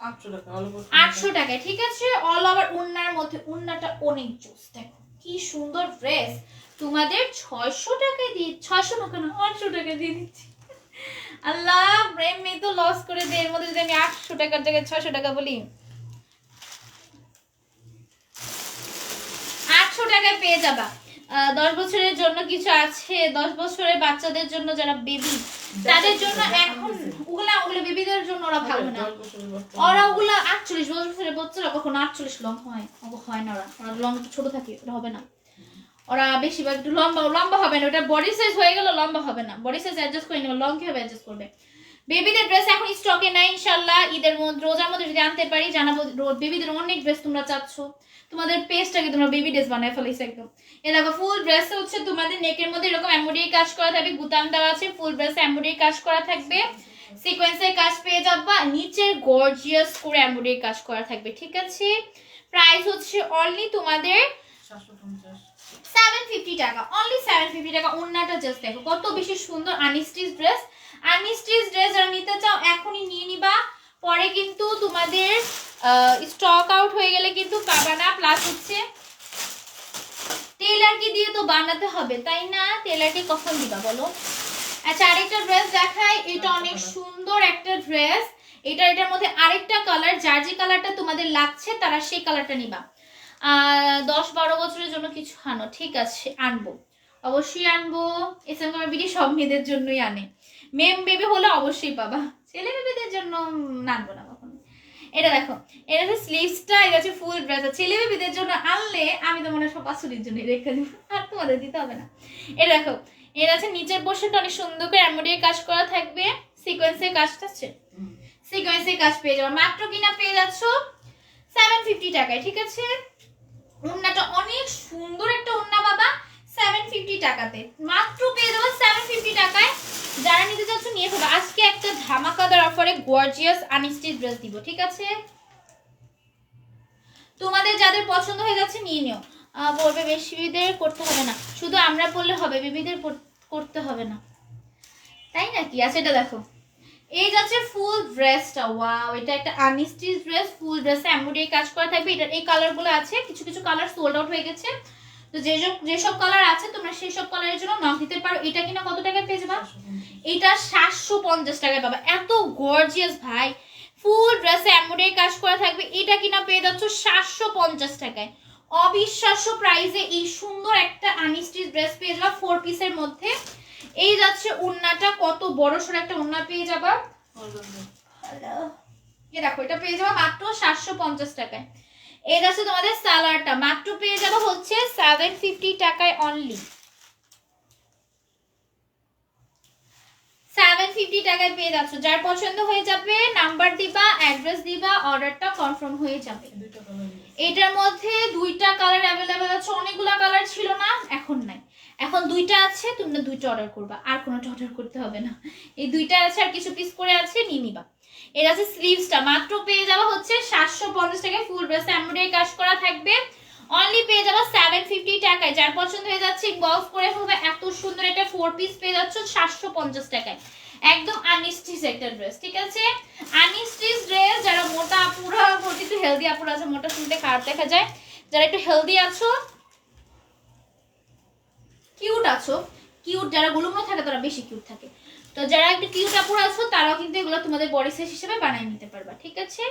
800 টাকায়, ঠিক আছে? অল ওভার উন্নার মধ্যে, উন্নাটা অনেক জোস। দেখো কি সুন্দর ড্রেস, তোমাদের 600 টাকায় দিয়ে, 600 টাকা না 800 টাকা দিয়ে দিচ্ছি। আল্লাহ, ব্রেন মে তো লস করে দে। এর মধ্যে যদি আমি 800 টাকার জায়গায় 600 টাকা বলি, 800 টাকায় পেয়ে যাবা। 10 বছরের জন্য কিছু আছে, 10 বছরের বাচ্চাদের জন্য যারা বেবি, তাদের জন্য এখন ওগুলা বেবিদের জন্য ওরা ভালো না। ওরা ওগুলা 48 বছরের বাচ্চারা কখনো 48 লং হয় না, ওরা লং ছোট থাকে, ওটা হবে না। ওরা বেশিরভাগ একটু লম্বা হবে না, ওটা বডি সাইজ হয়ে গেল, লম্বা হবে না। বডি সাইজ অ্যাডজাস্ট করে নেবে, লং কিভাবে অ্যাডজাস্ট করবে? বেবিদের ড্রেস এখন স্টকে নাই, ইনশাআল্লাহ ঈদের মধ্যে, রোজার মধ্যে যদি আনতে পারি জানাবো। বেবিদের অনেক ড্রেস তোমরা চাচ্ছ, তোমাদের পেজটাকে তোমরা বেবি ড্রেস বানায় ফেলাইছো একদম। এ দেখো ফুল ড্রেস হচ্ছে তোমাদের নেকের মধ্যে এরকম এমব্রয়ডারি কাজ করা থাকবে, বুতাম দেওয়া আছে, ফুল ড্রেসে এমব্রয়ডারি কাজ করা থাকবে, সিকোয়েন্সের কাজ পেয়ে যাবা, নিচে গর্জিয়াস করে এমব্রয়ডারি কাজ করা থাকবে, ঠিক আছে? প্রাইস হচ্ছে অনলি তোমাদের 750 টাকা, অনলি 750 টাকা। ওন্নাটা জাস্ট দেখো কত বেশি সুন্দর। আনস্টিচ ড্রেস যারা নিতে চাও এখনই নিয়ে নিবা, পরে কিন্তু তোমাদের স্টক আউট হয়ে গেলে কিন্তু পাবা না। প্লাস হচ্ছে টেলারকে দিয়ে তো বানাতে হবে, তাই না? টেলারকে কখন দিবা বলো? আচ্ছা, আরেকটা ড্রেস দেখাই, এটা অনেক সুন্দর একটা ড্রেস। এটার মধ্যে আরেকটা কালার, যার যে কালারটা তোমাদের লাগছে তারা সেই কালারটা নিবা। 10-12 বছরের জন্য কিছু আনো, ঠিক আছে? আনবো, অবশ্যই আনবো। এসএম আমার বিডি সব মেয়েদের জন্যই আনে, মেম বেবি হলে অবশ্যই পাবা, ছেলে বেবিদের জন্য আনবো না কখনো। এটা দেখো, এটা হচ্ছে স্লিভসটা, এটা হচ্ছে ফুল ড্রেস। ছেলে বেবিদের জন্য আনলে আমি তো মনে হয় সব আসুরির জন্য রেখে দিব, আর তোমাদের দিতে হবে না। এটা দেখো, এটা আছে নিচের পোর্শনটা অনেক সুন্দর করে এমব্রয়ডারি কাজ করা থাকবে, সিকোয়েন্সের কাজটা আছে, সিকোয়েন্সের কাজ পেয়ে যাবে। মাত্র কিনা পেয়ে যাচ্ছ 750 টাকায়, ঠিক আছে? ওন্নাটা অনেক সুন্দর একটা ওন্না বাবা, 750 টাকাতে মাত্র পেয়ে যাবো 750 টাকায়। যারা নিতে চাচ্ছ নিয়ে ফেলো। আজকে একটা ধামাকাদার অফারে গর্জিয়াস আনস্টিচ ড্রেস দিব, ঠিক আছে? তোমাদের যাদের পছন্দ হয়ে যাচ্ছে নিয়ে নিও। বলবে বেবিদের করতে হবে না, শুধু আমরা বললে হবে, বেবিদের করতে হবে না, তাই নাকি? আচ্ছা, এটা দেখো, এই যাচ্ছে ফুল ড্রেসটা। ওয়াও, এটা একটা আনস্টিচ ড্রেস, ফুল ড্রেসে এমব্রয়ডারি কাজ করা থাকবে। এটার এই কালারগুলো আছে, কিছু কিছু কালার সোল্ড আউট হয়ে গেছে, তো যেসব কালার আছে তোমরা সেই সব কালারের জন্য নক দিতে পারো। এটা কিনা কত টাকায় পেয়ে যাবা? এটা 750 টাকায় পাবা। এত গর্জিয়াস ভাই, ফুল ড্রেসে এমব্রয়ডারি কাজ করা থাকবে। এটা কিনা পেয়ে যাচ্ছ 750 টাকায়। অবিশ্বাস্য প্রাইসে এই সুন্দর একটা আনস্টিচ ড্রেস পেয়ে যাবা 4 পিসের মধ্যে। এই যাচ্ছে ওন্নাটা, কত বড় সড় একটা ওন্না পেয়ে যাবা। এই দেখো, এটা পেয়ে যাবা মাত্র 750 টাকায়। এই যাচ্ছে তোমাদের সালোয়ারটা, মাত্র পেয়ে যাবা হচ্ছে 750 টাকায় অনলি। 750 টাকায় পেয়ে যাচ্ছ। যার পছন্দ হয়ে যাবে নাম্বার দিবা, অ্যাড্রেস দিবা, অর্ডারটা কনফার্ম হয়ে যাবে। দুইটা কালার এটার মধ্যে দুইটা কালার অ্যাভেলেবেল আছে, অনেকগুলা কালার ছিল না, এখন নাই, এখন দুইটা আছে, তোমরা দুইটা অর্ডার করবা, আর কোনোটা অর্ডার করতে হবে না। এই দুইটা আছে, আর কিছু পিস করে আছে, নিয়ে নিবা। এর আছে স্লিভসটা, মাত্র পেয়ে যাওয়া হচ্ছে 750 টাকায়, ফুল ড্রেস এমব্রয়ডারি কাজ করা থাকবে, অনলি পেয়ে যাবা 750 টাকায়। যার পছন্দ হয়ে যাচ্ছে ইনবক্স করে ফেলবে। এত সুন্দর একটা 4 পিস পেয়ে যাচ্ছ 750 টাকায়, একদম আনস্টিচ একটা ড্রেস, ঠিক আছে? আনস্টিচ ড্রেস, যারা মোটা আপুরা, একটু হেলদি আপুরা আছে, মোটা শুনতে খারাপ দেখা যায়, যারা একটু হেলদি আছো, কিউট আছো, কিউট যারা গুলুমো থাকে তারা বেশি কিউট থাকে, তো যারা একটু কিউট আপুরা আছো তারাও কিন্তু এগুলো তোমাদের বডি সাইজ হিসেবে বানিয়ে নিতে পারবা, ঠিক আছে?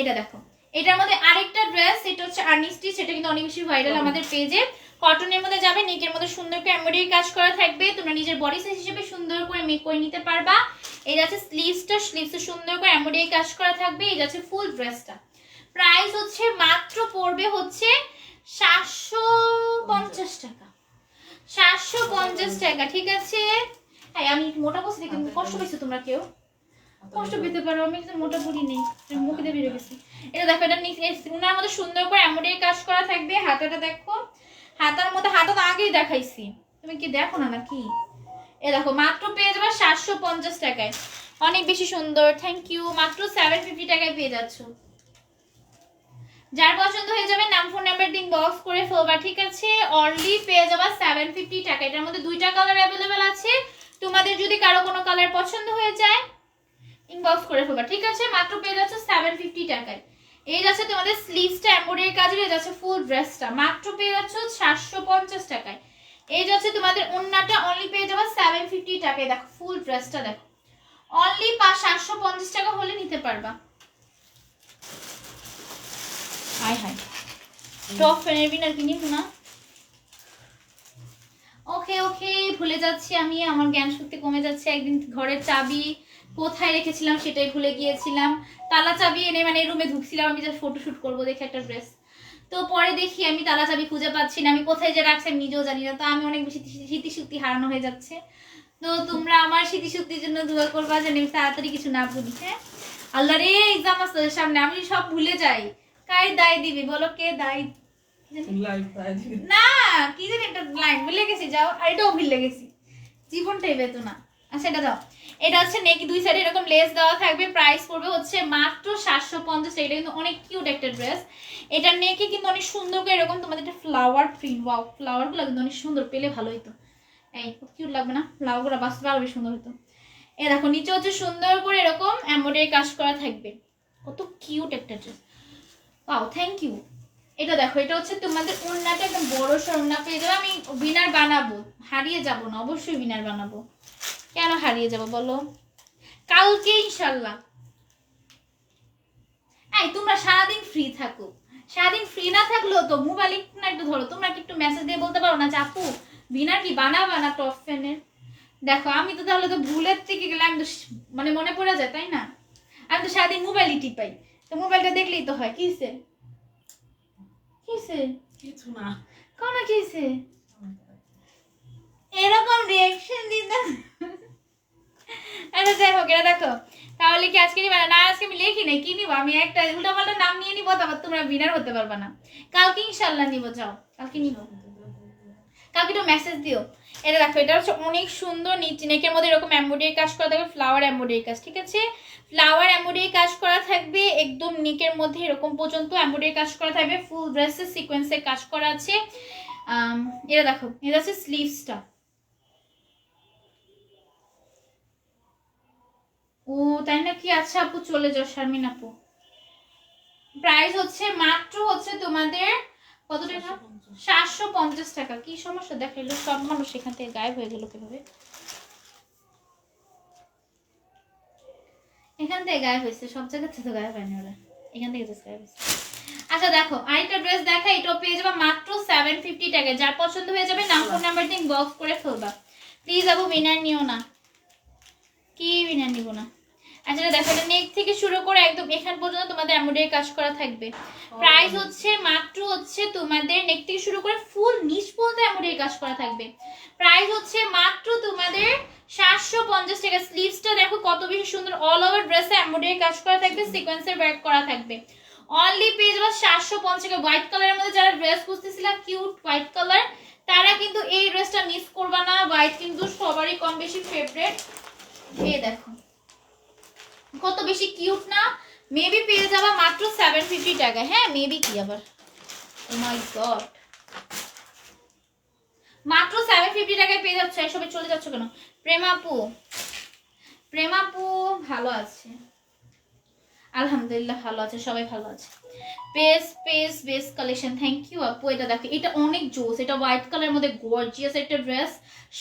এটা দেখো, এটার মধ্যে আরেকটা ড্রেস, এটা হচ্ছে আনস্টিচ, এটা কিন্তু অনেক বেশি ভাইরাল আমাদের পেজে। কটনের মধ্যে যাবে, নেকের মধ্যে সুন্দর করে এমব্রয়ডারি কাজ করা থাকবে, তোমরা নিজের বডি সাইজ হিসেবে সুন্দর করে মেক করে নিতে পারবা। এই যাচ্ছে স্লিভসটা, স্লিভসে সুন্দর করে এমব্রয়ডারি কাজ করা থাকবে। এই যাচ্ছে ফুল ড্রেসটা, প্রাইস হচ্ছে মাত্র পড়বে হচ্ছে 750 টাকা, 750 টাকা, ঠিক আছে? হ্যাঁ, আমি মোটা বলছি দেখে কষ্ট পেয়েছো তোমরা, কেউ কষ্ট পেতে পারো, আমি কিন্তু মোটা বলি নেই, মুখে দিয়ে বেরিয়ে গেছি। এটা দেখো, এটা উনার মধ্যে সুন্দর করে এমব্রয়ডারি কাজ করা থাকবে। হাতাটা দেখো, হাতার মধ্যে, হাতা তো আগেই দেখাইছি, তুমি কি দেখো না নাকি? এ দেখো, মাত্র পেয়ে যাবে 750 টাকায়, অনেক বেশি সুন্দর, থ্যাংক ইউ। মাত্র 750 টাকায় পেয়ে যাচ্ছ। যার পছন্দ হয়ে যাবে নাম ফোন নাম্বার দিন বক্স করে ফেলবা, ঠিক আছে? অনলি পেয়ে যাবা 750 টাকা। এটার মধ্যে দুইটা কালার অ্যাভেলেবেল আছে, তোমাদের যদি কারো কোনো কালার পছন্দ হয়ে যায় ইনবক্স করে ফেলবা, ঠিক আছে? মাত্র পেয়ে যাচ্ছে 750 টাকায়। এই যাচ্ছে তোমাদের স্লিভসটা এমব্রয়ডারি কাজের, এই যাচ্ছে ফুল ড্রেসটা, মাত্র পেয়ে যাচ্ছ 750 টাকায়। এই যাচ্ছে তোমাদের ওন্নাটা, অনলি পেয়ে যাবা 750 টাকায়। দেখো ফুল ড্রেসটা দেখো, অনলি 750 টাকা হলে নিতে পারবা। হাই হাই, টপ ফ্যানের বিনার কিনি না। ওকে ওকে, ভুলে যাচ্ছি আমি, আমার জ্ঞান শক্তি কমে যাচ্ছে। একদিন ঘরের চাবি কোথায় রেখেছিলাম সেটাই ভুলে গিয়েছিলাম, তালা চাবি এনে মানে রুমে ঢুকছিলাম আমি জাস্ট ফটোশুট করবো দেখে একটা ড্রেস, তো পরে দেখি আমি তালা চাবি খুঁজে পাচ্ছি না, আমি কোথায় যে রাখছি আমি নিজেও জানি না, তো আমি অনেক বেশি স্মৃতিশক্তি হারানো হয়ে যাচ্ছে। তো তোমরা আমার স্মৃতিশক্তির জন্য দোয়া করবা যেন আমি তাড়াতাড়ি কিছু না ভুলি। হ্যাঁ, আল্লাহ রে, এক্সাম আসছে সামনে, আমি সব ভুলে যাই, কাই দায় দিবি বলো, কে দায়? না, কি জানি একটা লাইন ভুলে গেছি, যাও, আর এটাও ভুলে গেছি, জীবনটাই বেদনা। আচ্ছা, এটা দাও। এটা হচ্ছে নেক দুই সাইডে এরকম লেস দেওয়া থাকবে, প্রাইস পড়বে হচ্ছে মাত্র 750 টাকা। এটা কিন্তু অনেক কিউট একটা ড্রেস, এটা নেকে কিন্তু অনেক সুন্দর করে এরকম তোমাদের একটা ফ্লাওয়ার প্রিন্ট, ওয়াও, ফ্লাওয়ারগুলো কিন্তু অনেক সুন্দর, পেলে ভালো হতো। এই খুব কিউট লাগবে না? ফ্লাওয়ারগুলো বাস্তবে আরো বেশি সুন্দর হতো। এ দেখো, নিচে হচ্ছে সুন্দর করে এরকম এমব্রয়ডারি কাজ করা থাকবে, কত কিউট একটা ড্রেস, ওয়াও, থ্যাংক ইউ। এটা দেখো, এটা হচ্ছে তোমাদের ওড়নাটা একদম বড় সড় ওড়না পেয়ে যাবে। আমি উইনার বানাবো, হারিয়ে যাব না, অবশ্যই উইনার বানাবো। কেন হারিয়ে যাব বলো? কালকে ইনশাল্লাহ। এই তোমরা সারাদিন ফ্রি থাকো, সারাদিন ফ্রি না থাকলেও তো মোবাইল না একটু ধরো, তোমরা কি একটু মেসেজ দিয়ে বলতে পারো না যে আপু উইনার কি বানাবা না টপ ফ্যানের? দেখো, আমি তো তাহলে তো ভুলের থেকে গেলে আমি তো মানে মনে পড়ে যায়, তাই না? আমি তো সারাদিন মোবাইলই টিপাই, তো মোবাইলটা দেখলেই তো হয়। কিসে কিসে কিছু না, কোন কিসে এরকম রিঅ্যাকশন দিতে? আচ্ছা যাই হোক, এটা দেখো, তাহলে কি আজকে নিবা না? আজকে আমি লিখি নাই, কি নিবো আমি, একটা উল্টাপাল্টা নাম নিয়ে নিবো, তারপর তোমরা উইনার হতে পারবা না। কালকে ইনশাল্লাহ নিবো, যাও কালকে নিবো, কালকে একটু মেসেজ দিও। এটা দেখো, এটা হচ্ছে অনেক সুন্দর, নিচে নেকের মধ্যে এরকম এমব্রয়ডারি কাজ করা থাকবে, ফ্লাওয়ার এমব্রয়ডারি কাজ, ঠিক আছে? ফ্লাওয়ার এমব্রয়ডারি কাজ করা থাকবে, একদম নেকের মধ্যে এরকম পর্যন্ত এমব্রয়ডারি কাজ করা থাকবে, ফুল ড্রেসে সিকোয়েন্সে কাজ করা আছে। এটা দেখো, এটা হচ্ছে স্লিভসটা। ও তাই নাকি? আচ্ছা আপু, চলে যাও শারমিন আপু। প্রাইস হচ্ছে মাত্র হচ্ছে তোমাদের কত টাকা? 750 টাকা। কি সমস্যা দেখাইলো, সব মানুষ এখান থেকে গায়েব হয়ে গেল কিভাবে? এখান থেকে গায়েব হয়েছে, সব জায়গা থেকে তো গায়েব হয়নি ওরা, এখান থেকে জাস্ট গায়েব হয়েছে। আচ্ছা দেখো, আরেকটা ড্রেস দেখা, এটাও পেয়ে যাবে মাত্র 750 টাকায়। যার পছন্দ হয়ে যাবে নাম ফোন নাম্বার দিয়ে বক্স করে ফেলবা। প্লিজ আপু উইনার নিও না। কি উইনার নিব না? আচ্ছা দেখো, এটা নেক থেকে শুরু করে একদম এখান পর্যন্ত তোমাদের এমব্রয়ডারি কাজ করা থাকবে। প্রাইস হচ্ছে মাত্র হচ্ছে তোমাদের নেক থেকে শুরু করে ফুল নিচ পর্যন্ত এমব্রয়ডারি কাজ করা থাকবে। প্রাইস হচ্ছে মাত্র তোমাদের 750 টাকা। স্লিভসটা দেখো কত বেশি সুন্দর, অল ওভার ড্রেসে এমব্রয়ডারি কাজ করা থাকবে, সিকোয়েন্সের ওয়ার্ক করা থাকবে। অনলি পেজ বা 750 টাকা। হোয়াইট কালারের মধ্যে যারা ড্রেস খুঁজতেছিলাম কিউট হোয়াইট কালার, তারা কিন্তু এই ড্রেসটা মিস করবা না। হোয়াইট কিন্তু সবারই কম বেশি ফেভারিট। এই দেখো কত বেশি কিউট না, মেবি পেয়ে যাবা মাত্র 750 টাকা। হ্যাঁ মেবি কি আবার, ও মাই গড, মাত্র 750 টাকায় পেয়ে যাচ্ছে। সবাই চলে যাচ্ছে কেন? প্রেমাপু, প্রেমাপু ভালো আছে, আলহামদুলিল্লাহ ভালো আছে, সবাই ভালো আছে। বেস্ট কালেকশন, থ্যাংক ইউ আপু। এটা দেখো, এটা অনেক জোস, এটা হোয়াইট কালারের মধ্যে গর্জিয়াস একটা ড্রেস,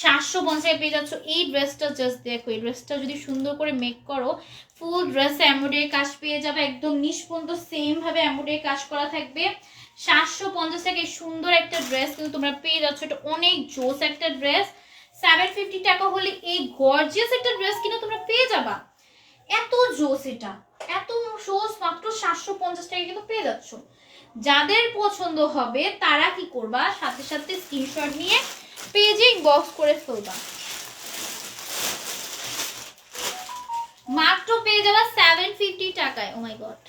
750 পেয়ে যাচ্ছ। এই ড্রেসটা জাস্ট দেখো, এই ড্রেসটা যদি সুন্দর করে মেক করো, ফুল ড্রেসে এমব্রয়ডারি কাজ পেয়ে যাবে, একদম নিচ পর্যন্ত সেম ভাবে এমব্রয়ডারি কাজ করা থাকবে। 750 টাকায় সুন্দর একটা ড্রেস কিন্তু তোমরা পেয়ে যাচ্ছ। এটা অনেক জোস একটা ড্রেস। 750 টাকা হলে এই গর্জিয়াস একটা ড্রেস কিনা তোমরা পেয়ে যাবা। এত জোস, এটা এত জোস, মাত্র 750 টাকা কিন্তু পেয়ে যাচ্ছ। যাদের পছন্দ হবে তারা কি করবা, সাথে সাথে স্ক্রিনশট নিয়ে পেজে ইনবক্স করে ফেলবা। মাত্র পেয়ে যাবা 750 টাকায়। ও মাই গড,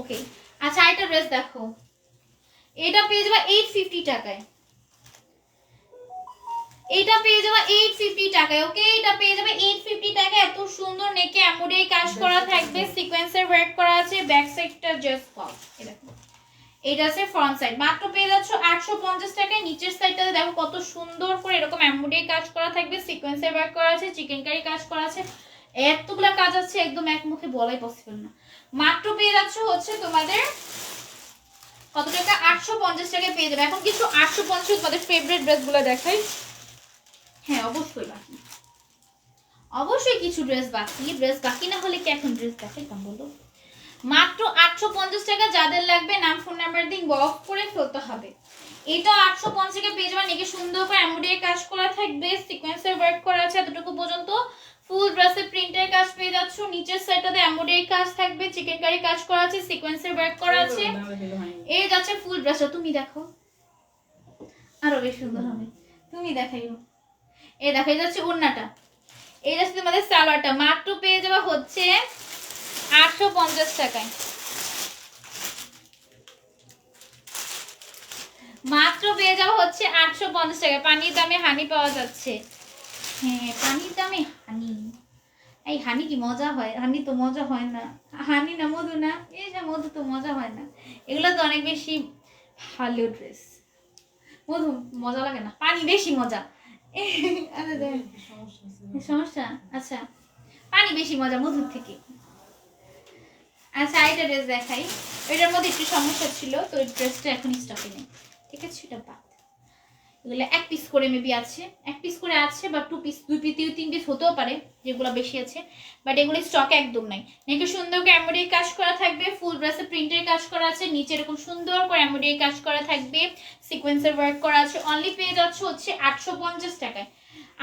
ওকে। আচ্ছা এটা ড্রেস দেখো, এটা পেয়ে যাবা 850 টাকায়। এটা পেয়ে যাবে 850 টাকায়। ওকে, এটা পেয়ে যাবে 850 টাকায়। এত সুন্দর নেকে এমব্রয়ডারি কাজ করা থাকবে, সিকোয়েন্সের ওয়ার্ক করা আছে, ব্যাক সাইডটা জাস্ট পাও। এই দেখো, এটা আছে ফ্রন্ট সাইড। মাত্র পেয়ে যাচ্ছ 850 টাকায়। নিচের সাইডটাতে দেখো কত সুন্দর করে এরকম এমব্রয়ডারি কাজ করা থাকবে, সিকোয়েন্সের ওয়ার্ক করা আছে, চিকেন কারি কাজ করা আছে, এতগুলা কাজ আছে একদম এক মুখে বলাই পসিবল না। মাত্র পেয়ে যাচ্ছ হচ্ছে তোমাদের কত টাকা, 850 টাকায় পেয়ে যাবে। এখন কিছু 850 তোমাদের ফেভারিট ড্রেসগুলো দেখাই। হ্যাঁ অবশ্যই বাকি, অবশ্যই কিছু ড্রেস বাকি না হলে কি এখন ড্রেস দেখাইতাম বলো। মাত্র 850 টাকা। যাদের লাগবে নাম ফোন নাম্বার দিয়ে বক্স করে ফেলতে হবে। এটা 850 টাকা পেয়ে যাবেন। একে সুন্দর করে এমব্রয়ডারি কাজ করা থাকবে, সিকোয়েন্সের ওয়ার্ক করা আছে এতটুকু পর্যন্ত। ফুল ড্রেসে প্রিন্টের কাজ পেয়ে যাচ্ছ, নিচের সাইডটাতে এমব্রয়ডারি কাজ থাকবে, চিকেন কারি কাজ করা আছে, সিকোয়েন্সের ওয়ার্ক করা আছে। এই যাচ্ছে ফুল ড্রেসটা, তুমি দেখো আরো বেশ সুন্দর হবে, তুমি দেখাইও। এই দেখা যাচ্ছে ওড়নাটা, এই যাচ্ছে তোমাদের সালোয়ারটা। মাত্র পেয়ে যাওয়া হচ্ছে 850 টাকায়। মাত্র পেয়ে যাওয়া হচ্ছে 850 টাকায়। পানির দামে হানি পাওয়া যাচ্ছে। হ্যাঁ পানির দামে হানি, এই হানি কি মজা হয়? হানি তো মজা হয় না, হানি না মধু না, এই যে মধু তো মজা হয় না। এগুলো তো অনেক বেশি ভালো ড্রেস, মধু মজা লাগে না, পানি বেশি মজা। সমস্যা, আচ্ছা পানি বেশি মজা মধুর থেকে। আচ্ছা এটা ড্রেস দেখাই, এটার মধ্যে একটু সমস্যা ছিল তো এই ড্রেসটা এখন স্টকে নেই, ঠিক আছে? এটা বাদ, এগুলো এক পিস করে মেবি আছে, এক পিস করে আছে বা টু পিস, দুই পিস, তিন পিস হতেও পারে, যেগুলো বেশি আছে, বাট এগুলো স্টকে একদম নাই। নাকি সুন্দর করে এমব্রয়ডারি কাজ করা থাকবে, ফুল ড্রেসে প্রিন্টের কাজ করা আছে, নিচে এরকম সুন্দর করে এমব্রয়ডারি কাজ করা থাকবে, সিকোয়েন্সের ওয়ার্ক করা আছে। অনলি পেয়ে যাচ্ছে হচ্ছে 850 টাকায়।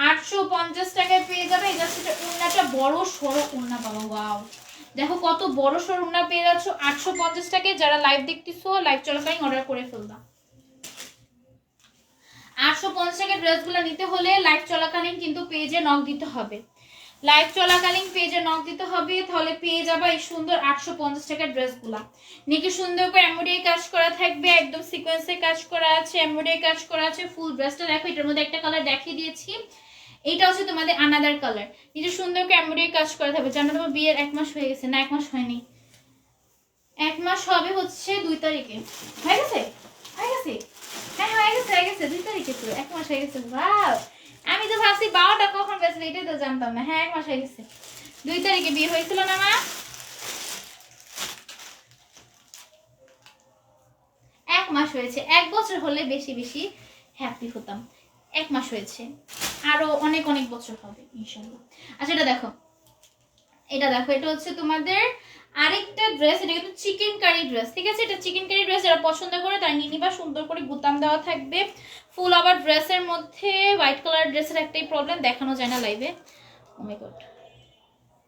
850 টাকায় পেয়ে যাবে। এই যাচ্ছে ওড়নাটা, বড় সড়ো ওড়না পাবো। ওয়াও, দেখো কত বড় সড়ো ওড়না পেয়ে যাচ্ছ 850 টাকায়। যারা লাইভ দেখতেছো লাইভ চলাকালীন অর্ডার করে ফেলবা। 850 টাকার ড্রেসগুলো নিতে হলে লাইভ চলাকালীন কিন্তু পেজে নক দিতে হবে, লাইভ চলাকালীন পেজে নক দিতে হবে, তাহলে পেয়ে যাবা এই সুন্দর 850 টাকার ড্রেসগুলা। নাকি সুন্দর করে এমব্রয়ডারি কাজ করা থাকবে, একদম সিকোয়েন্সের কাজ করা আছে, এমব্রয়ডারি কাজ করা আছে। ফুল ড্রেসটা দেখো, এটার মধ্যে একটা কালার দেখিয়ে দিয়েছি, এইটা হচ্ছে তোমাদের আনাদার কালার। নিচে সুন্দর করে এমব্রয়ডারি কাজ করা থাকবে। জানো তোমার বিয়ের 1 মাস হয়ে গেছে? না 1 মাস হয়নি, 1 মাস হবে হচ্ছে 2 তারিখে। হয়ে গেছে? হয়ে গেছে? হ্যাঁ হয়ে গেছে, হয়ে গেছে 2 তারিখে তো 1 মাস হয়ে গেছে। ওয়াও, আমি তো ভাবছি 12টা কখন বেঁচে, এটাই তো জানতাম না। হ্যাঁ 1 মাস হয়ে গেছে, 2 তারিখে বিয়ে হয়েছিল না মা? 1 মাস হয়েছে। 1 বছর হলে বেশি বেশি হ্যাপি হতাম। 1 মাস হয়েছে, আরো অনেক অনেক বছর হবে ইনশাআল্লাহ। আচ্ছা এটা দেখো, এটা দেখো, এটা হচ্ছে তোমাদের আরেকটা ড্রেস। এটা কিন্তু চিকেন কারি ড্রেস, ঠিক আছে? এটা চিকেন কারি ড্রেস, যারা পছন্দ করে তারা নিয়ে নিবা। সুন্দর করে বুতাম দেওয়া থাকবে, ফুল আবার ড্রেসের মধ্যে। হোয়াইট কালার ড্রেসের একটাই প্রবলেম, দেখানো যায় না লাইভে। ও মাই গড,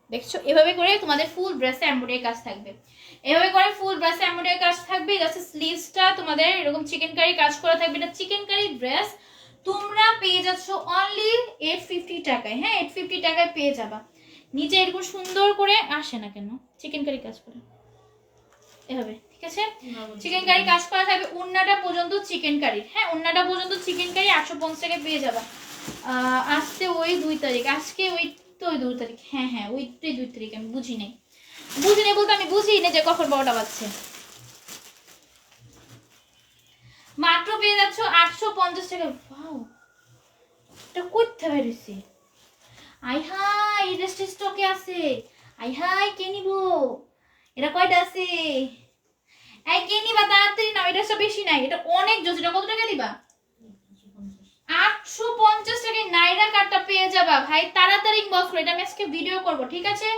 দেখছো এভাবে করে তোমাদের ফুল ড্রেসে এমব্রয়ডারি কাজ থাকবে, এভাবে করে ফুল ড্রেসে এমব্রয়ডারি কাজ থাকবে। এটা হচ্ছে স্লিভসটা তোমাদের এরকম চিকেন কারি কাজ করা থাকবে। এটা চিকেন কারি ড্রেস তোমরা পেয়ে যাচ্ছ অনলি 850 টাকায়। হ্যাঁ 850 টাকায় পেয়ে যাবা। নিচে এরকম সুন্দর করে আসে না কেন চিকেন কারি কাজ করে এভাবে, ঠিক আছে? চিকেন কারি কাজ করা থাকবে, ওন্নাটা পর্যন্ত চিকেন কারি। হ্যাঁ ওন্নাটা পর্যন্ত চিকেন কারি 850 টাকায় পেয়ে যাবা। আজকে ওই 2 তারিখ, আজকে ওই তো ওই 2 তারিখ, হ্যাঁ হ্যাঁ ওইটাই 2 তারিখ। আমি বুঝি নাই বলতে আমি বুঝি না যে কখন 12টা বাজছে। মাত্র পেয়ে যাচ্ছ 850 টাকা। ওয়াও এটা করতে পারিছি। আই হাই এই ড্রেসটা স্টকে আছে। আই হাই কে নিব? এটা কয়টা আছে? এই কে নিবা তাড়াতাড়ি নাও, এটা সব বেশি নাই, এটা অনেক জোস। এটা কত টাকা দিবা? 850 টাকায় নাইরা কাটটা পেয়ে যাবা ভাই। তাড়াতাড়ি ইনবক্স করে, এটা আমি আজকে ভিডিও করব, ঠিক আছে?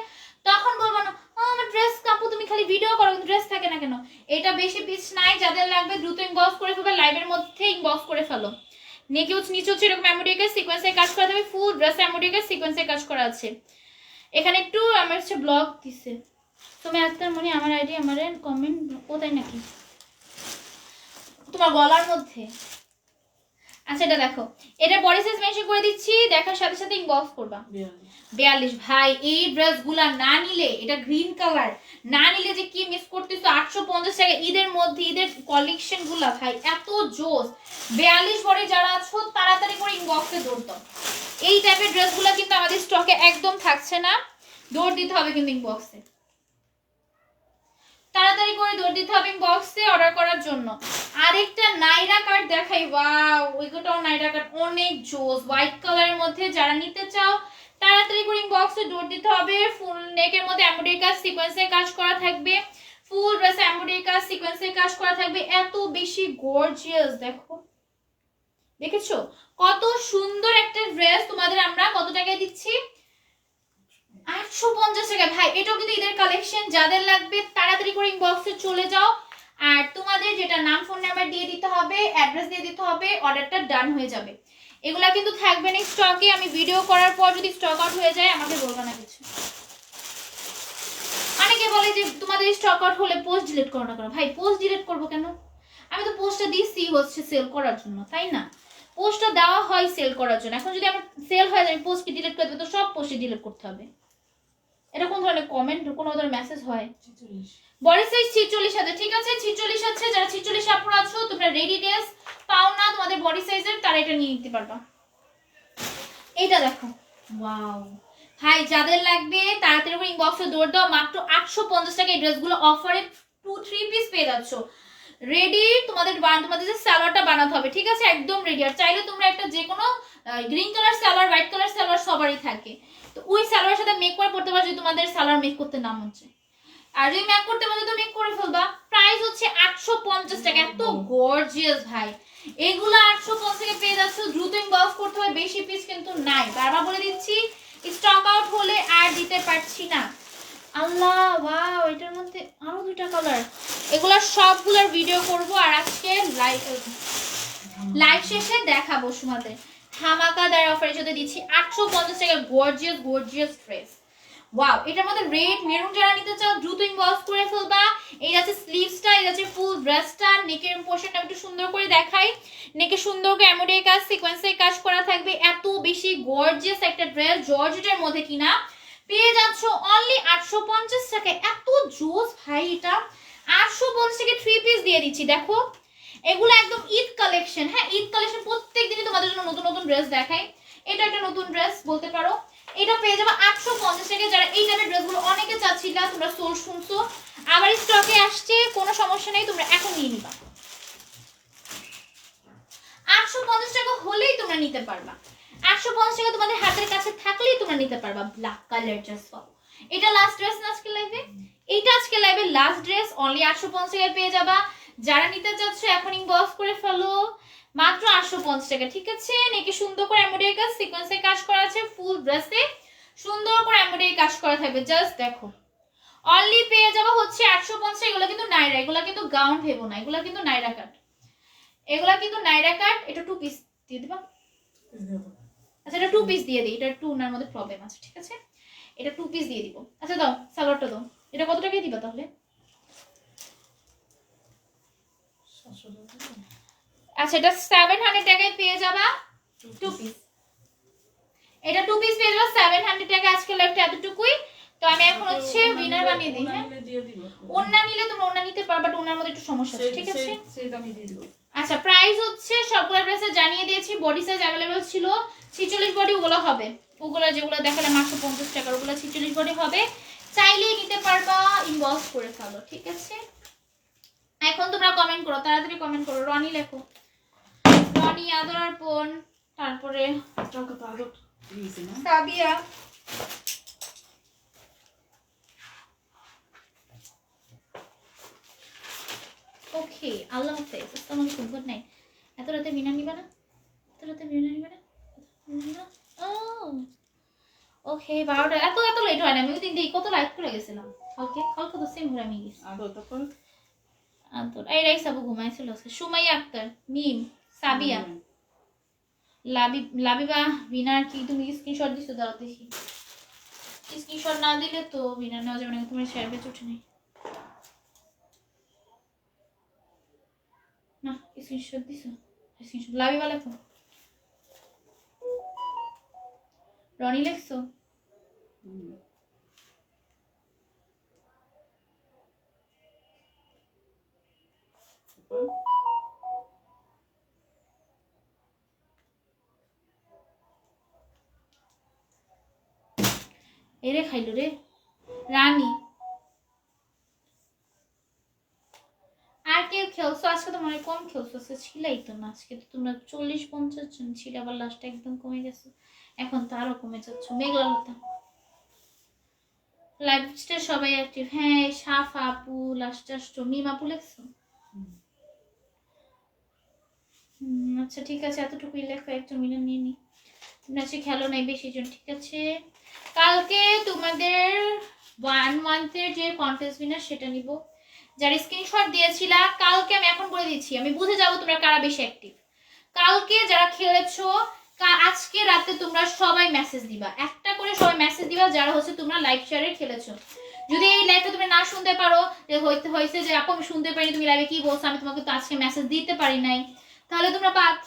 তখন বলবো না আমার ড্রেস কাপু তুমি খালি ভিডিও করো কিন্তু ড্রেস থাকে না কেন। এটা বেশি পিস নাই, যাদের লাগবে দ্রুত ইনবক্স করে ফেলবে, লাইভের মধ্যে ইনবক্স করে ফেলো। নেকে হচ্ছে নিচে হচ্ছে এরকম এমব্রয়ডারি সিকোয়েন্সে কাজ করা থাকবে, ফুল ড্রেস এমব্রয়ডারি সিকোয়েন্সে কাজ করা আছে। এখানে একটু আমার হচ্ছে ব্লগ দিছে তুমি আক্তার মনি আমার আইডি আমার কমেন্ট কোথায় নাকি তোমার গলার মধ্যে। আচ্ছা এটা দেখো, এটা বডি সাইজ মেনশন করে দিচ্ছি, দেখার সাথে সাথে ইনবক্স করবা। 42 ভাই এই ড্রেসগুলা না নিলে, এটা গ্রিন কালার না নিলে যে কি মিস করতেছো। 850 টাকা ঈদের মধ্যে, ঈদের কালেকশন গুলা ভাই এত জোস। 42 বডি যারা আছো তাড়াতাড়ি করে ইনবক্সে দৌড় দাও। এই টাইপের ড্রেসগুলা কিন্তু আমাদের স্টকে একদম থাকছে না, দৌড় দিতে হবে কিন্তু ইনবক্সে, তাড়াতাড়ি করে দৌড় দিতে হবে ইনবক্সে অর্ডার করার জন্য। আরেকটা নাইরা কাট দেখাই, ওয়াও ওইটাও নাইরা কাট অনেক জোস, হোয়াইট কালারের মধ্যে। যারা নিতে চাও তাড়াতাড়ি করে ইনবক্সে দৌড় দিতে হবে। ফুল নেকের মধ্যে এমব্রয়ডারি কাজ সিকোয়েন্সের কাজ করা থাকবে, ফুল ড্রেসে এমব্রয়ডারি কাজ সিকোয়েন্সের কাজ করা থাকবে, এত বেশি গর্জিয়াস। দেখো দেখেছো কত সুন্দর একটা ড্রেস তোমাদের আমরা কত টাকায় দিচ্ছি? 850 টাকা ভাই। এটাও কিন্তু ঈদের কালেকশন, যাদের লাগবে তাড়াতাড়ি করে ইনবক্সে চলে যাও। আর তোমাদের যেটা নাম ফোন নাম্বার দিয়ে দিতে হবে, অ্যাড্রেস দিয়ে দিতে হবে, অর্ডারটা ডান হয়ে যাবে। এগুলা কিন্তু থাকবে না স্টকে। আমি ভিডিও করার পর যদি স্টক আউট হয়ে যায় আমাকে বলবে না কিছু। অনেকে বলে যে তোমাদের স্টক আউট হলে পোস্ট ডিলিট করো না কেন? ভাই পোস্ট ডিলিট করবো কেন? আমি তো পোস্টটা দিচ্ছি হচ্ছে সেল করার জন্য, তাই না? পোস্টটা দেওয়া হয় সেল করার জন্য। এখন যদি আমার সেল হয়ে যায় আমি পোস্ট ডিলিট করে দেবো, তো সব পোস্টে ডিলিট করতে হবে? এটা কোন ধরনের কমেন্ট, কোন ধরনের মেসেজ হয়? বডি সাইজ 46 আছে, ঠিক আছে 46 আছে। যারা 46 আপুরা আছো তোমরা রেডি ড্রেস পাও না তোমাদের বডি সাইজের, তারা এটা নিয়ে নিতে পারবা। এটা দেখো ওয়াও ভাই, যাদের লাগবে তাড়াতাড়ি করে ইনবক্সে দৌড় দাও। মাত্র 850 টাকা এই ড্রেসগুলো অফারে 2-3 পিস পেয়ে যাচ্ছ। রেডি তোমাদের যে সালোয়ারটা বানাতে হবে, ঠিক আছে একদম রেডি। আর চাইলে তোমরা একটা যে কোনো green colour salwar, white colour salwar সবারই থাকে, তো ওই সালোয়ারের সাথে মেক করে পড়তে পারো যদি তোমাদের সালোয়ার মেক করতে নাম হচ্ছে। আর যদি মেক করতে পারো তো মেক করে ফেলবা। প্রাইস হচ্ছে 850 টাকা, এত গর্জিয়াস ভাই। এগুলো 850 টাকা পেয়ে যাচ্ছ, দ্রুত ইনবক্স করতে হবে, বেশি পিস কিন্তু নাই। বারবার বলে দিচ্ছি স্টক আউট হলে আর দিতে পারছি না। আল্লাহ ওয়াও এটার মধ্যে আরো 2টা কালার। এগুলা সবগুলোর ভিডিও করব আর আজকে লাইভ শেষে দেখাবো তোমাদের। ধামাকাদার অফারে যদি দিচ্ছি 850 টাকা গর্জিয়াস ড্রেস। ওয়াও এটার মধ্যে রেড মেরুন যারা নিতে চাও দ্রুত ইনবক্স করে ফেলবা। এই আছে স্লিভসটা, এই আছে ফুল ড্রেসটা। নেকের পোরশনটা একটু সুন্দর করে দেখাই। নেকে সুন্দর করে এমব্রয়ডারি কাজ সিকোয়েন্সের কাজ করা থাকবে, এত বেশি গর্জিয়াস একটা ড্রেস জর্জেটের মধ্যে কিনা পেয়ে যাচ্ছ অনলি 850 টাকায়। এত জোস ভাই, এটা 850 টাকায় 3 পিস দিয়ে দিচ্ছি। দেখো এগুলো একদম ঈদ কালেকশন। হ্যাঁ ঈদ কালেকশন প্রত্যেকদিনই তোমাদের জন্য নতুন নতুন ড্রেস দেখাই। এটা একটা নতুন ড্রেস বলতে পারো। এটা পেয়ে যাবে 850 টাকায়। যারা এই টাইপের ড্রেসগুলো অনেকে চাচ্ছিলা, তোমরা সোর্স শুনছো, আবার স্টকে আসছে, কোনো সমস্যা নেই, তোমরা এখন নিয়ে নিবা। 850 টাকা হলেই তোমরা নিতে পারবা। 850 টাকা তোমাদের হাতের কাছে থাকলেই তোমরা নিতে পারবা। ব্ল্যাক কালার ড্রেস পাবো। এটা লাস্ট ড্রেস না আজকে লাইভে? এইটা আজকে লাইভে লাস্ট ড্রেস, অনলি 850 টাকায় পেয়ে যাবা। যারা নিতে চাচ্ছ এখন ইনবক্স করে ফেলো, মাত্র 850 টাকা, ঠিক আছে? নেকে সুন্দর করে এমব্রয়ডারি কাজ সিকোয়েন্সের কাজ করা আছে, ফুল ড্রেসে সুন্দর করে এমব্রয়ডারি কাজ করা থাকবে। জাস্ট দেখো অনলি পেয়ে যাবা হচ্ছে 850। এগুলো কিন্তু নাইরা, এগুলো কিন্তু গাউন ভেবো না, এগুলো কিন্তু নাইরা কাট, এগুলা কিন্তু নাইরা কাট। এটা 2 পিস দিয়ে দিবা। আচ্ছা এটা 2 পিস দিয়ে দিই, এটা 2 নার মধ্যে প্রবলেম আছে, ঠিক আছে? এটা 2 পিস দিয়ে দিব। আচ্ছা দাও সালোয়ারটা দাও। এটা কত টাকায় দিবা তাহলে? 700 টাকা। আচ্ছা এটা 700 টাকায় পেয়ে যাবা 2 পিস। এটা 2 পিস পেয়ে যাবা 700 টাকা। আজকে লাইভটা এতটুকুই। তো আমি এখন হচ্ছে উইনার বানিয়ে দিই। হ্যাঁ দিয়ে দিব। ওন্না নিলে তোমরা ওন্না নিতে পারবা, বাট ওন্নার মধ্যে একটু সমস্যা আছে, ঠিক আছে? সেই দামই দিয়ে দিব। আচ্ছা প্রাইস হচ্ছে সবগুলো প্রাইসে জানিয়ে দিয়েছি। বডি সাইজ अवेलेबल ছিল 46 বডি, ওগুলো হবে, ওগুলো যেগুলো দেখালে মাত্র 50 টাকা, ওগুলো 46 বডি হবে। চাইলেই নিতে পারবা, ইনবক্স করে ফেলো, ঠিক আছে? এখন তোমরা কমেন্ট করো, তাড়াতাড়ি কমেন্ট করো। রনি লেখো, রনি, আদরার বোন, তারপরে টাকা তো আদর দিয়েছি না। সাবিয়া, ওকে, আল্লাহ হাফেজ, আসসালামু আলাইকুম, গুড নাইট। এত রাতে বিনা নিবা না? এত রাতে বিনা নিবা না? ও ওকে, 12টা এত এত লেট হয় না। আমি ওই দিন দেখি কত লাইট করে গেছিলাম। কালকে তো সেম ঘুরে আমি গেছি। আদর তারপর আদর এই রাইস আবু ঘুমাইছিল আজকে। সুমাইয়া আক্তার, মিম, সাবিয়া, লাবিবা, বিনার কি তুমি স্ক্রিনশট দিছো? দাও দেখি। স্ক্রিনশট না দিলে তো বিনার নেওয়া যাবে না, তোমার শেয়ার পেজ উঠে নেই না। স্ক্রিনশট দিছো? স্ক্রিনশট লাবিবা লেখো, রনি লেখছো? এরে খাইলো রে রানী। আর কেউ খেলছো? আজকে তো মনে হয় কম খেলছো, আজকে ছিলাই তো না। আজকে তো তোমরা 40-50 জন ছিল, আবার লাস্টে একদম কমে গেছে, এখন তো আরো কমে যাচ্ছ। মেঘলালতা, লাইভটা সবাই অ্যাক্টিভ। হ্যাঁ সাফা আপু, লাস্ট আসছো, মিম আপু লেখছো? আচ্ছা ঠিক আছে, এতটুকুই লেখো, একজন মিলে নিয়ে নি। তোমরা আজকে খেলো নাই বেশি জন, ঠিক আছে? কালকে তোমাদের 1 মান্থের যে কন্টেস্ট উইনার সেটা নিব। যার স্ক্রিনশট দিয়েছিলা কালকে, আমি এখন বলে দিচ্ছি, আমি বুঝে যাবো তোমরা কারা বেশি অ্যাক্টিভ। কালকে যারা খেলেছো আজকে রাতে তোমরা সবাই মেসেজ দিবা, একটা করে সবাই মেসেজ দিবা যারা হচ্ছে তোমরা লাইভ শেয়ারে খেলেছো। যদি এই লাইভটা তুমি না শুনতে পারো, যে হয়েছে যে আপু আমি শুনতে পারিনি তুমি লাইভে কি বলছো, আমি তোমাকে তো আজকে মেসেজ দিতে পারি নাই, তাহলে তোমরা বাদ।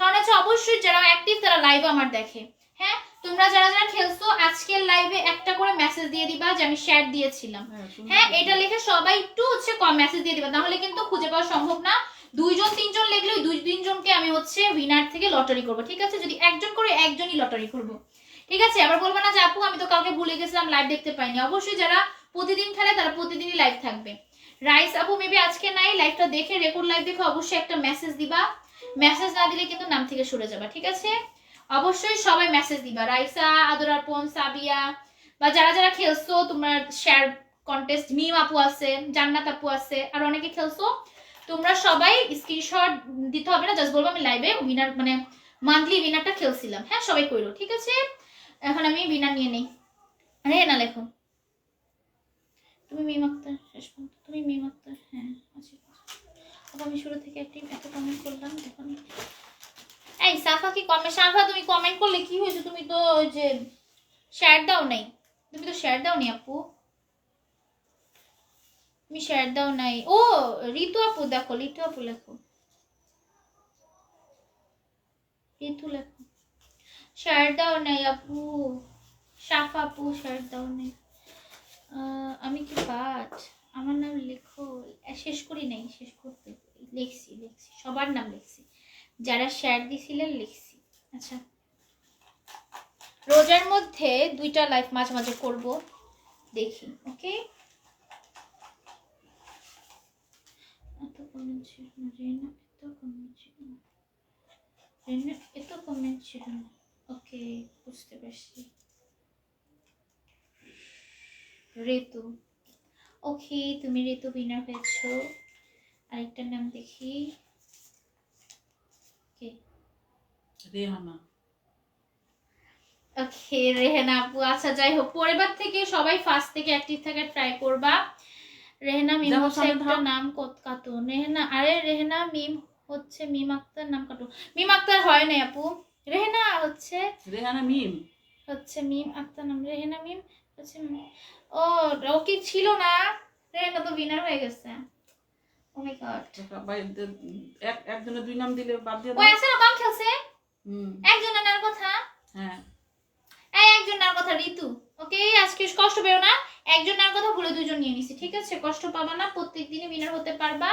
কারণ হচ্ছে অবশ্যই যারা অ্যাক্টিভ তারা লাইভে আমার দেখে। হ্যাঁ তোমরা যারা যারা খেলছো আজকের লাইভে একটা করে মেসেজ দিয়ে দিবা যে আমি শেয়ার দিয়েছিলাম। হ্যাঁ এটা লিখে সবাই একটু হচ্ছে মেসেজ দিয়ে দিবা, তাহলে কিন্তু খুঁজে পাওয়া সম্ভব না। 2-3 জন লিখলে ওই 2-3 জনকে আমি হচ্ছে উইনার থেকে লটারি করবো, ঠিক আছে? যদি একজন করে একজনই লটারি করবো, ঠিক আছে? আবার বলবো না যে আপু আমি তো কালকে ভুলে গেছিলাম লাইভ দেখতে পাইনি। অবশ্যই যারা প্রতিদিন খেলে তারা প্রতিদিনই লাইভ থাকবে। রাইস আপু মেবি আজকে নাই, লাইভটা দেখে রেকর্ড লাইভ দেখে অবশ্যই একটা মেসেজ দিবা। মেসেজ না দিলে কিন্তু নাম থেকে সরে যাবা, ঠিক আছে? অবশ্যই সবাই মেসেজ দিবা। রাইসা, আদরার বোন, সাবিয়া, বা যারা যারা খেলছো তোমরা শেয়ার কন্টেস্ট, মিম আপু আছে, জান্নাত আপু আছে, আর অনেকে খেলছো, তোমরা সবাই স্ক্রিনশট দিতে হবে না, জাস্ট বলবো আমি লাইভে উইনার মানে মান্থলি উইনারটা খেলছিলাম। হ্যাঁ সবাই কইরো, ঠিক আছে? এখন আমি উইনার নিয়ে নেই। আরে না লেখো তুমি মিম আক্তার, শেষ পর্যন্ত তুমি মিম আক্তার। হ্যাঁ আচ্ছা আমি শুরু থেকে একটি এত কমেন্ট করলাম দেখুন। এই সাফা কি কমেন্ট? সাফা তুমি কমেন্ট করলে কি হয়েছে? তুমি তো ওই যে শেয়ার দাও নাই, তুমি তো শেয়ার দাও নি আপু, তুমি শেয়ার দাও নাই। ও ঋতু আপু দেখো, ঋতু আপু লেখো, ঋতু লেখো, শেয়ার দাও নাই আপু। সাফা আপু শেয়ার দাও নাই। আমি কি পাঠ আমার নাম লেখো, শেষ করি নাই, শেষ করতে লিখছি সবার নাম লিখছি, যারা শেয়ার দিছিলেন লিখছি। আচ্ছা রোজার মধ্যে 2টা লাইভ মাঝে মাঝে করব, দেখি, ওকে? এত কমেন্ট ছিল না রেনা, এত কমেন্ট ছিল না রেনা, এত কমেন্ট ছিল না। ওকে বুঝতে পারছি। ঋতু, ওকে তুমি ঋতু উইনার হয়েছো। আরেকটার নাম দেখি, কে? রেহানা। ওকে রেহানা আপু। আচ্ছা যাই হোক, পরেরবার থেকে সবাই ফার্স্ট থেকে অ্যাক্টিভ থাকা ট্রাই করবা। রেহানা মিম হচ্ছে একটা নাম কাটো, রেহানা, আরে রেহানা মিম হচ্ছে মিম আক্তার নাম কাটো। মিম আক্তার হয় নাই আপু, রেহানা হচ্ছে রেহানা মিম। হচ্ছে মিম আক্তার নাম রেহেনা মিম হচ্ছে ও ও কি ছিল না রেহেনা তো উইনার হয়ে গেছে ও মাই গড একজনের 2 নাম দিলে বাদ দিয়ে ও দাও। আছে না কম খেলছে হুম একজন নার কথা হ্যাঁ এই একজন নার কথা ঋতু ওকে আজকে কষ্ট পেও না একজন নার কথা ভুলে দুজন নিয়ে নিছি ঠিক আছে কষ্ট পাবা না প্রত্যেকদিনই উইনার হতে পারবা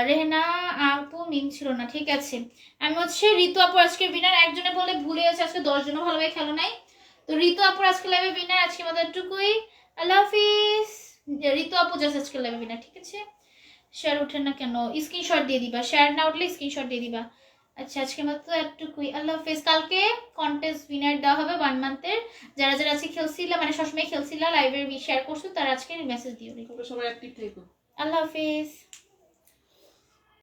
রেহেনা আপু মিম ছিল না ঠিক আছে আমি হচ্ছে ঋতু আপু আজকে উইনার একজনে বলে ভুলে গেছে আজকে 10 জনও ভালোভাবে খেলো নাই তো ঋতু আপু আজকে লাইভে উইনার আজকে আমাদের এতটুকুই আল্লাহ হাফিজ ঋতু আপু জাস্ট আজকে লাইভে উইনার ঠিক আছে শেয়ার ওঠে না কেন স্ক্রিনশট দিয়ে দিবা শেয়ার না উঠলে স্ক্রিনশট দিয়ে দিবা আচ্ছা আজকে মাত্র এতটুকুই আল্লাহ হাফিজ কালকে কন্টেস্ট উইনার দেওয়া হবে 1 মান্থের যারা যারা আজকে খেলছিল মানে সবসময় খেলছিল লাইভের শেয়ার করছো তারা আজকে মেসেজ দিও তবে সবাই অ্যাক্টিভ থেকো। আল্লাহ হাফিজ